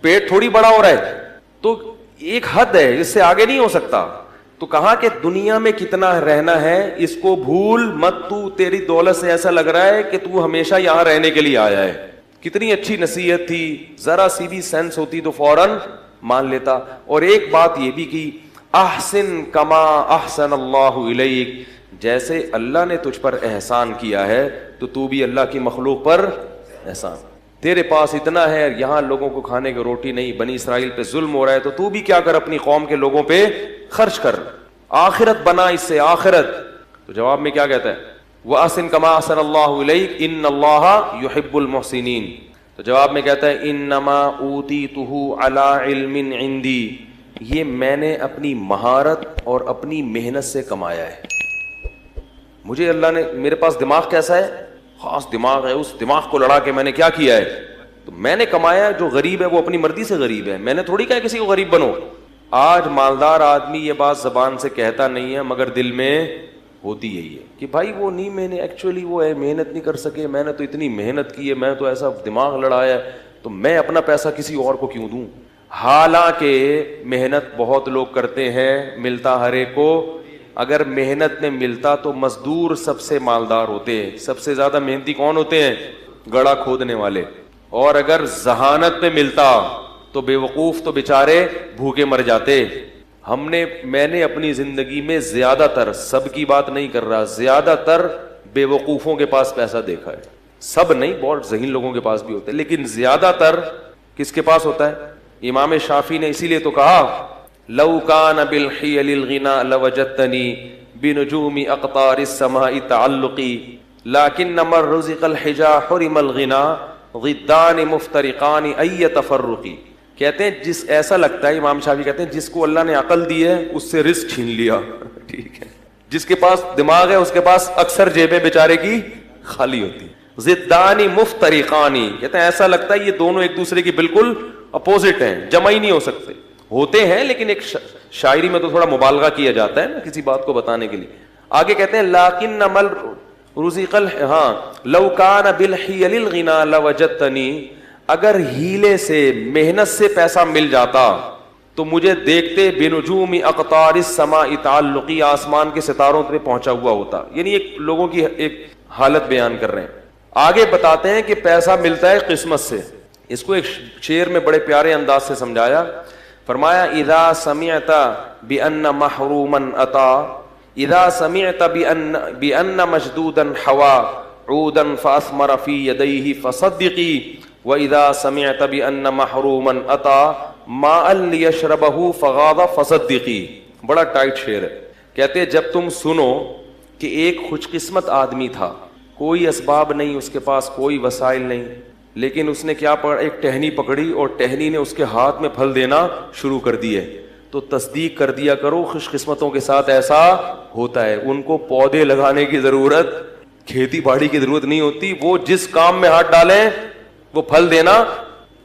پیٹ تھوڑی بڑا ہو رہا ہے. تو ایک حد ہے، اس سے آگے نہیں ہو سکتا. تو کہا کہ دنیا میں کتنا رہنا ہے اس کو بھول مت. تو تیری دولت سے ایسا لگ رہا ہے کہ تو ہمیشہ یہاں رہنے کے لیے آیا ہے. کتنی اچھی نصیحت تھی، ذرا سی بھی سینس ہوتی تو فوراً مان لیتا. اور ایک بات یہ بھی کی، احسن کما احسن اللہ الیک، جیسے اللہ نے تجھ پر احسان کیا ہے تو بھی اللہ کی مخلوق پر احسان. تیرے پاس اتنا ہے، یہاں لوگوں کو کھانے کی روٹی نہیں، بنی اسرائیل پہ ظلم ہو رہا ہے، تو بھی کیا کر، اپنی قوم کے لوگوں پہ خرچ کر، آخرت بنا اس سے آخرت. تو جواب میں کیا کہتا ہے؟ وَأَحْسِن كَمَا أَحْسَنَ اللَّهُ إِلَيْكَ إِنَّ اللَّهَ يُحِبُّ الْمُحْسِنِينَ. تو جواب میں کہتا ہے انما اوتیتہ علی علم عندی، یہ میں نے اپنی مہارت اور اپنی محنت سے کمایا ہے. مجھے اللہ نے، میرے پاس دماغ کیسا ہے؟ خاص دماغ ہے، اس دماغ کو لڑا کے میں نے کیا کیا ہے؟ تو میں نے کمایا. جو غریب ہے وہ اپنی مرضی سے غریب ہے، میں نے تھوڑی کہا کسی کو غریب بنو. آج مالدار آدمی یہ بات زبان سے کہتا نہیں ہے مگر دل میں ہوتی یہی ہے کہ بھائی وہ نہیں، میں نے ایکچولی وہ ہے محنت نہیں کر سکے، میں نے تو اتنی محنت کی ہے، میں تو ایسا دماغ لڑایا ہے، تو میں اپنا پیسہ کسی اور کو کیوں دوں؟ حالانکہ محنت بہت لوگ کرتے ہیں، ملتا ہر ایک کو. اگر محنت میں ملتا تو مزدور سب سے مالدار ہوتے ہیں. سب سے زیادہ محنتی کون ہوتے ہیں؟ گڑھا کھودنے والے. اور اگر ذہانت میں ملتا تو بے وقوف تو بیچارے بھوکے مر جاتے. میں نے اپنی زندگی میں زیادہ تر، سب کی بات نہیں کر رہا، زیادہ تر بے وقوفوں کے پاس پیسہ دیکھا ہے. سب نہیں، بہت ذہین لوگوں کے پاس بھی ہوتا ہے، لیکن زیادہ تر کس کے پاس ہوتا ہے؟ امام شافعی نے اسی لیے تو کہا لو کان بالحیل الغنا لوجدتنی بنجوم اقطار السماء تعلقی لكن من رزق الحجا حرم الغنا ضدان مفترقان ای تفرقی. کہتے ہیں جس، ایسا لگتا ہے، امام شافعی کہتے ہیں جس کو اللہ نے عقل دی ہے اس سے رزق چھین لیا. ٹھیک ہے، جس کے پاس دماغ ہے اس کے پاس اکثر جیبیں بیچارے کی خالی ہوتی. ضدان مفترقان، کہتے ہیں ایسا لگتا ہے یہ دونوں ایک دوسرے کی بالکل اپوزٹ ہیں، جمع ہی نہیں ہو سکتے. ہوتے ہیں لیکن ایک شاعری میں تو تھوڑا مبالغہ کیا جاتا ہے نا کسی بات کو بتانے کے لیے. آگے کہتے ہیں لیکن مل رزق لو کان بالحیل الغنا لوجدتنی، اگر ہیلے سے، محنت سے پیسہ مل جاتا تو مجھے دیکھتے بنجوم اقطار السماء تعلقی، آسمان کے ستاروں پہ پہنچا ہوا ہوتا. یعنی ایک لوگوں کی ایک حالت بیان کر رہے ہیں. آگے بتاتے ہیں کہ پیسہ ملتا ہے قسمت سے. اس کو ایک شعر میں بڑے پیارے انداز سے سمجھایا. فرمایا اذا سمعت بان محروما اتا، اذا سمعت بان مشدودا حوا عودا فاثمر في يديه فصدقي واذا سمعت بان محروما اتا ماء ليشربه فغاض فصدقي. بڑا ٹائٹ شعر ہے. کہتے جب تم سنو کہ ایک خوش قسمت آدمی تھا، کوئی اسباب نہیں، اس کے پاس کوئی وسائل نہیں، لیکن اس نے کیا پکڑا؟ ایک ٹہنی پکڑی اور ٹہنی نے اس کے ہاتھ میں پھل دینا شروع کر دیے. تو تصدیق کر دیا کرو خوش قسمتوں کے ساتھ ایسا ہوتا ہے. ان کو پودے لگانے کی ضرورت، کھیتی باڑی کی ضرورت نہیں ہوتی، وہ جس کام میں ہاتھ ڈالیں وہ پھل دینا،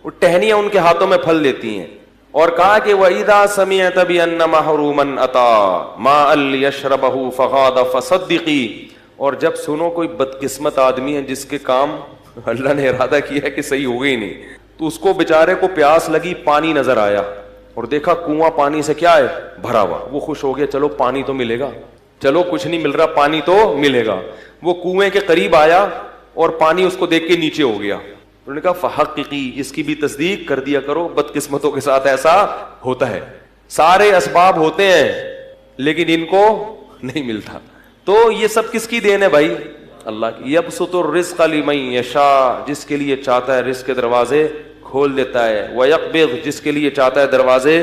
وہ ٹہنیاں ان کے ہاتھوں میں پھل دیتی ہیں. اور کہا کہ وَإِذَا سَمِعْتَ بِأَنَّ مَحْرُومًا أَتَى مَاءً لِيَشْرَبَهُ فَغَاضَ فَصَدِّقِي. اور جب سنو کوئی بدقسمت آدمی ہے جس کے کام اللہ نے ارادہ کیا ہے کہ صحیح ہو گئی نہیں، تو اس کو بیچارے کو پیاس لگی، پانی نظر آیا اور دیکھا کنواں پانی سے کیا ہے؟ بھرا ہوا. وہ خوش ہو گیا، چلو پانی تو ملے گا، چلو کچھ نہیں مل رہا پانی تو ملے گا. وہ کنویں کے قریب آیا اور پانی اس کو دیکھ کے نیچے ہو گیا. انہوں نے کہا فحققی، اس کی بھی تصدیق کر دیا کرو، بدقسمتوں کے ساتھ ایسا ہوتا ہے. سارے اسباب ہوتے ہیں لیکن ان کو نہیں ملتا. تو یہ سب کس کی دین ہے بھائی؟ اللہ کی. یبسط الرزق لمن یشاء، جس کے لیے چاہتا ہے رزق کے دروازے کھول دیتا ہے. ویقبض، جس کے لیے چاہتا ہے دروازے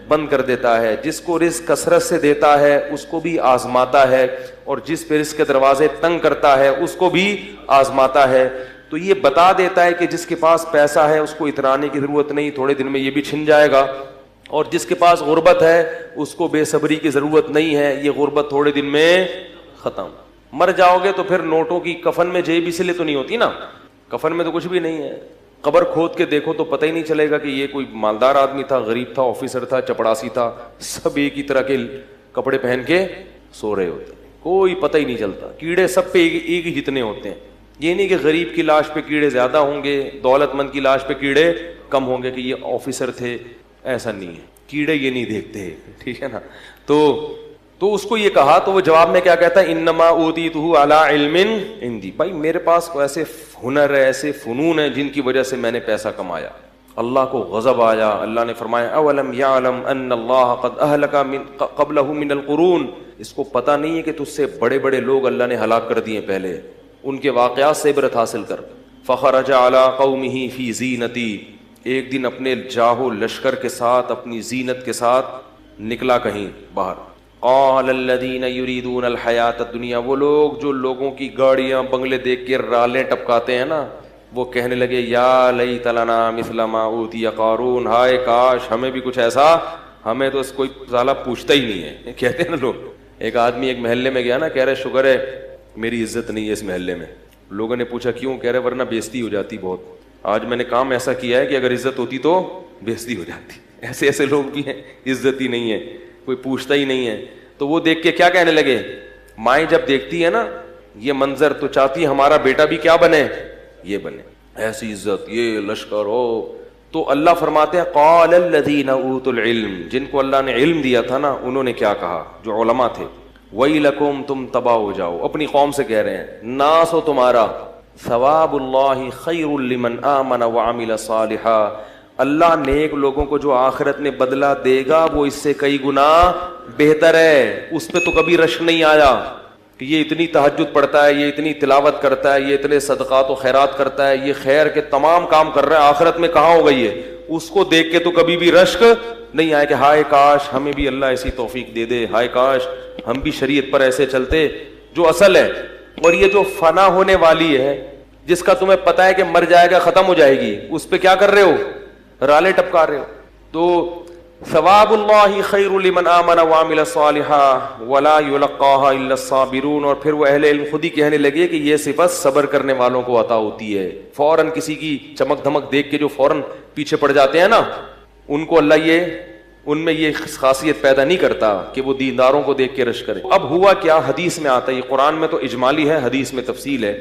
بند کر دیتا ہے. جس کو رزق کثرت سے دیتا ہے اس کو بھی آزماتا ہے, اور جس پہ رزق کے دروازے تنگ کرتا ہے اس کو بھی آزماتا ہے. تو یہ بتا دیتا ہے کہ جس کے پاس پیسہ ہے اس کو اترانے کی ضرورت نہیں, تھوڑے دن میں یہ بھی چھن جائے گا, اور جس کے پاس غربت ہے اس کو بے صبری کی ضرورت نہیں ہے, یہ غربت تھوڑے دن میں ختم. مر جاؤ گے تو پھر نوٹوں کی کفن میں جیب اس لیے تو نہیں ہوتی نا, کفن میں تو کچھ بھی نہیں ہے. قبر کھود کے دیکھو تو پتہ ہی نہیں چلے گا کہ یہ کوئی مالدار آدمی تھا, غریب تھا, آفیسر تھا, چپڑاسی تھا, سب ایک ہی طرح کے کپڑے پہن کے سو رہے ہوتے, کوئی پتہ ہی نہیں چلتا. کیڑے سب پہ ایک ہی جتنے ہوتے ہیں. یہ نہیں کہ غریب کی لاش پہ کیڑے زیادہ ہوں گے, دولت مند کی لاش پہ کیڑے کم ہوں گے کہ یہ آفیسر تھے, ایسا نہیں ہے. کیڑے یہ نہیں دیکھتے, ٹھیک ہے نا. تو اس کو یہ کہا تو وہ جواب میں کیا کہتا ہے, انما اوتیتہ علی علم عندی, بھائی میرے پاس ایسے ہنر ہے, ایسے فنون ہیں جن کی وجہ سے میں نے پیسہ کمایا. اللہ کو غضب آیا, اللہ نے فرمایا اولم یعلم ان اللہ قد اہلک قبلہ من القرون, اس کو پتہ نہیں ہے کہ تجھ سے بڑے بڑے لوگ اللہ نے ہلاک کر دیے پہلے, ان کے واقعات سے عبرت حاصل کر. فخرج علی قومہ فی زینتی, ایک دن اپنے جاہو لشکر کے ساتھ, اپنی زینت کے ساتھ نکلا کہیں باہر. قال الذین یریدون الحیات الدنیا, وہ لوگ جو لوگوں کی گاڑیاں بنگلے دیکھ کے رالیں ٹپکاتے ہیں نا, وہ کہنے لگے یا لیت لنا مثل ما اوتی قارون, ہائے کاش ہمیں بھی کچھ ایسا, ہمیں تو اس کوئی سالا پوچھتا ہی نہیں ہے. کہتے ہیں نا لوگ, ایک آدمی ایک محلے میں گیا نا, کہہ رہے شکر ہے میری عزت نہیں ہے اس محلے میں. لوگوں نے پوچھا کیوں, کہہ رہے ورنہ بےزتی ہو جاتی بہت, آج میں نے کام ایسا کیا ہے کہ اگر عزت ہوتی تو بےزتی ہو جاتی. ایسے ایسے لوگ بھی ہیں, عزت ہی نہیں ہے, کوئی پوچھتا ہی نہیں ہے. تو وہ دیکھ کے کیا کہنے لگے, مائیں جب دیکھتی ہے نا یہ منظر تو چاہتی ہے ہمارا بیٹا بھی کیا بنے, یہ بنے, ایسی عزت, یہ لشکر ہو. تو اللہ فرماتے ہیں قال الذین اوتوا العلم, جن کو اللہ نے علم دیا تھا نا انہوں نے کیا کہا, جو علماء تھے, ویلکم, تم تباہ ہو جاؤ. اپنی قوم سے کہہ رہے ہیں, ناس ہو تمہارا, ثواب اللہ خیر لمن آمن وعمل صالحا, اللہ نیک لوگوں کو جو آخرت میں بدلہ دے گا وہ اس سے کئی گنا بہتر ہے. اس پہ تو کبھی رشک نہیں آیا کہ یہ اتنی تہجد پڑھتا ہے, یہ اتنی تلاوت کرتا ہے, یہ اتنے صدقات و خیرات کرتا ہے, یہ خیر کے تمام کام کر رہا ہے, آخرت میں کہاں ہو گئی ہے. اس کو دیکھ کے تو کبھی بھی رشک نہیں آیا کہ ہائے کاش ہمیں بھی اللہ ایسی توفیق دے دے, ہائے کاش ہم بھی شریعت پر ایسے چلتے. جو اصل ہے, اور یہ جو فنا ہونے والی ہے, جس کا تمہیں پتا ہے کہ مر جائے گا, ختم ہو جائے گی, اس پہ کیا کر رہے ہو, رالے ٹپکا رہے ہو. تو ثواب اللہ خیر لمن آمن وعمل صالحا ولا یلقاها الا الصابرون, اور پھر وہ اہل علم خود ہی کہنے لگے کہ یہ صفت صبر کرنے والوں کو عطا ہوتی ہے. فوراً کسی کی چمک دھمک دیکھ کے جو فوراً پیچھے پڑ جاتے ہیں نا, ان کو اللہ ان میں یہ خاصیت پیدا نہیں کرتا کہ وہ دینداروں کو دیکھ کے رشک کرے. اب ہوا کیا, حدیث میں آتا ہے, یہ قرآن میں تو اجمالی ہے, حدیث میں تفصیل ہے,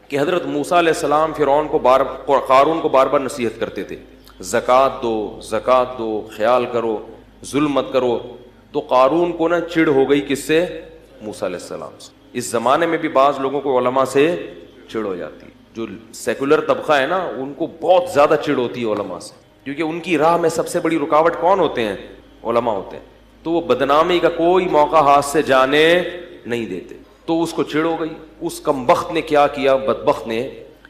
کہ حضرت موسیٰ علیہ السلام فرعون کو قارون کو بار بار نصیحت کرتے تھے, زکوٰۃ دو, زکوٰۃ دو, خیال کرو, ظلم مت کرو. تو قارون کو نا چڑ ہو گئی کس سے, موسیٰ علیہ السلام سے. اس زمانے میں بھی بعض لوگوں کو علماء سے چڑ ہو جاتی ہے, جو سیکولر طبقہ ہے نا ان کو بہت زیادہ چڑ ہوتی ہے علماء سے, کیونکہ ان کی راہ میں سب سے بڑی رکاوٹ کون ہوتے ہیں, علماء ہوتے ہیں. تو وہ بدنامی کا کوئی موقع ہاتھ سے جانے نہیں دیتے. تو اس کو چڑ ہو گئی. اس کمبخت نے کیا کیا, بدبخت نے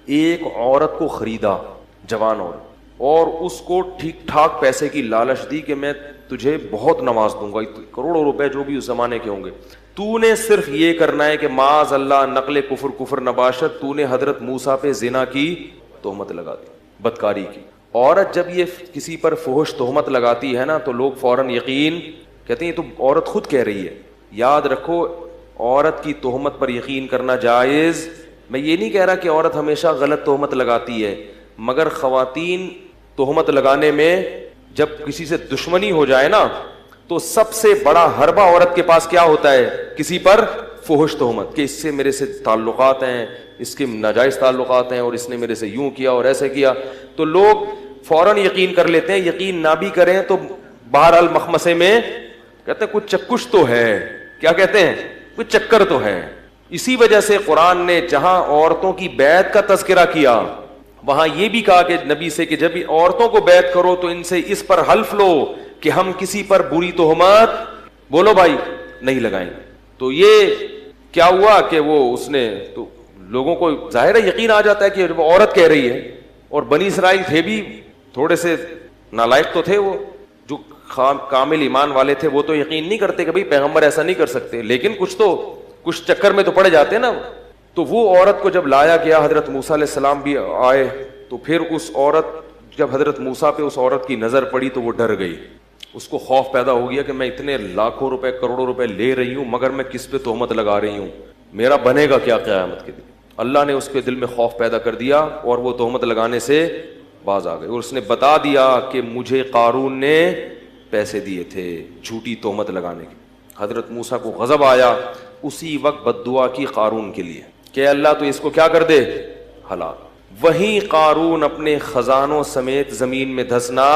ایک عورت کو خریدا, جوان عورت, اور اس کو ٹھیک ٹھاک پیسے کی لالچ دی کہ میں تجھے بہت نواز دوں گا, کروڑوں روپے جو بھی اس زمانے کے ہوں گے, تو نے صرف یہ کرنا ہے کہ معاذ اللہ نقل کفر نباشت, تو نے حضرت موسیٰ پہ زنا کی تہمت لگا دی, بدکاری کی. عورت جب یہ کسی پر فحش تہمت لگاتی ہے نا تو لوگ فوراً یقین کہتے ہیں, یہ تو عورت خود کہہ رہی ہے. یاد رکھو, عورت کی تہمت پر یقین کرنا جائز. میں یہ نہیں کہہ رہا کہ عورت ہمیشہ غلط تہمت لگاتی ہے, مگر خواتین تہمت لگانے میں جب کسی سے دشمنی ہو جائے نا تو سب سے بڑا حربہ عورت کے پاس کیا ہوتا ہے, کسی پر فحش تہمت, کہ اس سے میرے سے تعلقات ہیں, اس کے ناجائز تعلقات ہیں, اور اس نے میرے سے یوں کیا اور ایسے کیا. تو لوگ فوراً یقین کر لیتے ہیں. یقین نہ بھی کریں تو بہرحال مخمسے میں کہتے ہیں کچھ چکش تو ہے, کیا کہتے ہیں, کچھ چکر تو ہے. اسی وجہ سے قرآن نے جہاں عورتوں کی بیعت کا تذکرہ کیا وہاں یہ بھی کہا کہ نبی سے کہ جب عورتوں کو بیعت کرو تو ان سے اس پر حلف لو کہ ہم کسی پر بری تہمت, بولو بھائی, نہیں لگائیں گے. تو یہ کیا ہوا کہ وہ اس نے, تو لوگوں کو ظاہر ہے یقین آ جاتا ہے کہ وہ عورت کہہ رہی ہے, اور بنی اسرائیل تھے بھی تھوڑے سے نالائق تو تھے, وہ جو کامل ایمان والے تھے وہ تو یقین نہیں کرتے کہ بھئی پیغمبر ایسا نہیں کر سکتے، لیکن کچھ چکر میں تو پڑے جاتے ہیں نا. تو وہ عورت کو جب لایا گیا، حضرت موسیٰ علیہ السلام بھی آئے، تو پھر اس عورت، جب حضرت موسیٰ پہ اس عورت کی نظر پڑی تو وہ ڈر گئی. اس کو خوف پیدا ہو گیا کہ میں اتنے لاکھوں روپے کروڑوں روپے لے رہی ہوں، مگر میں کس پہ تہمت لگا رہی ہوں، میرا بنے گا کیا قیامت کے دن. اللہ نے اس کے دل میں خوف پیدا کر دیا اور وہ تہمت لگانے سے باز آ گئی، اور اس نے بتا دیا کہ مجھے قارون نے پیسے دیے تھے جھوٹی تہمت لگانے کی. حضرت موسیٰ کو غضب آیا، اسی وقت بد دعا کی قارون کے لیے کہ اللہ تو اس کو کیا کر دے، ہلاک. وہیں قارون اپنے خزانوں سمیت زمین میں دھسنا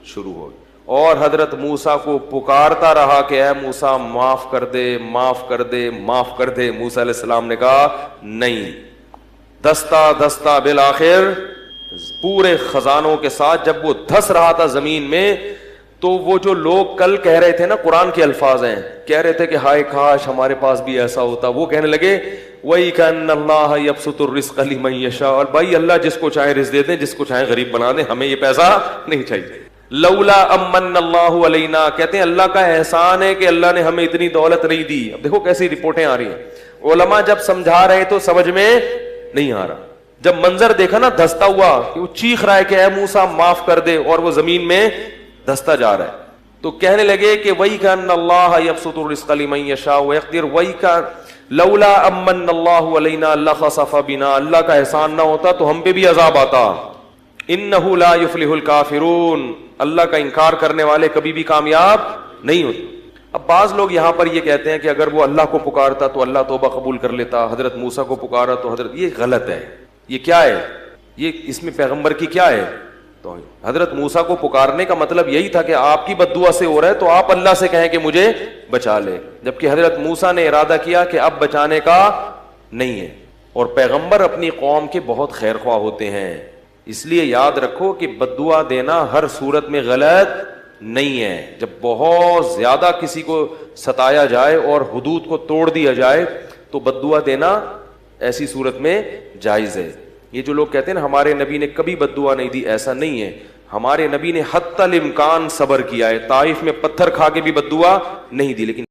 شروع ہو گیا اور حضرت موسیٰ کو پکارتا رہا کہ اے موسیٰ معاف کر دے، معاف کر دے، معاف کر دے. موسیٰ علیہ السلام نے کہا نہیں. دستہ دستہ بالآخر پورے خزانوں کے ساتھ جب وہ دھس رہا تھا زمین میں، تو وہ جو لوگ کل کہہ رہے تھے نا، قرآن کے الفاظ ہیں، کہہ رہے تھے کہ ہائے کاش ہمارے پاس بھی ایسا ہوتا، وہ کہنے لگے وَإِكَأَنَّ اللَّهَ يَبْسُطُ الرِّزْقَ لِمَن يَشَاءُ، اور بھائی اللہ جس کو چاہے رزق دے دیں، جس کو چاہے غریب بنا دیں، ہمیں یہ پیسہ نہیں چاہیے. لولا امن اللہ علینا، کہتے ہیں اللہ کا احسان ہے کہ اللہ نے ہمیں اتنی دولت نہیں دی. اب دیکھو کیسی رپورٹیں آ رہی ہیں. علماء جب سمجھا رہے تو سمجھ میں نہیں آ رہا، جب منظر دیکھا نا دھستا ہوا کہ وہ چیخ رہا ہے کہ اے موسیٰ معاف کر دے، اور وہ زمین میں دھستا جا رہا ہے، تو کہنے لگے کہ وَإِكَأَنَّ اللَّهَ يَبْسُطُ الرِّزْقَ لِمَن يَشَاءُ وَيَقْدِرُ لولا امن اللہ علینا لخسف بنا، اللہ کا احسان نہ ہوتا تو ہم پہ بھی عذاب آتا. انہ لا یفلح الکافرون، اللہ کا انکار کرنے والے کبھی بھی کامیاب نہیں ہوتے. اب بعض لوگ یہاں پر یہ کہتے ہیں کہ اگر وہ اللہ کو پکارتا تو اللہ توبہ قبول کر لیتا، حضرت موسیٰ کو پکارا تو حضرت، یہ غلط ہے. یہ کیا ہے، یہ اس میں پیغمبر کی کیا ہے. تو حضرت موسیٰ کو پکارنے کا مطلب یہی تھا کہ آپ کی بد دعا سے ہو رہا ہے تو آپ اللہ سے کہیں کہ مجھے بچا لے، جبکہ حضرت موسیٰ نے ارادہ کیا کہ اب بچانے کا نہیں ہے. اور پیغمبر اپنی قوم کے بہت خیر خواہ ہوتے ہیں، اس لیے یاد رکھو کہ بد دعا دینا ہر صورت میں غلط نہیں ہے. جب بہت زیادہ کسی کو ستایا جائے اور حدود کو توڑ دیا جائے تو بد دعا دینا ایسی صورت میں جائز ہے. یہ جو لوگ کہتے ہیں نا ہمارے نبی نے کبھی بد دعا نہیں دی، ایسا نہیں ہے. ہمارے نبی نے حتی الامکان صبر کیا ہے، طائف میں پتھر کھا کے بھی بد دعا نہیں دی، لیکن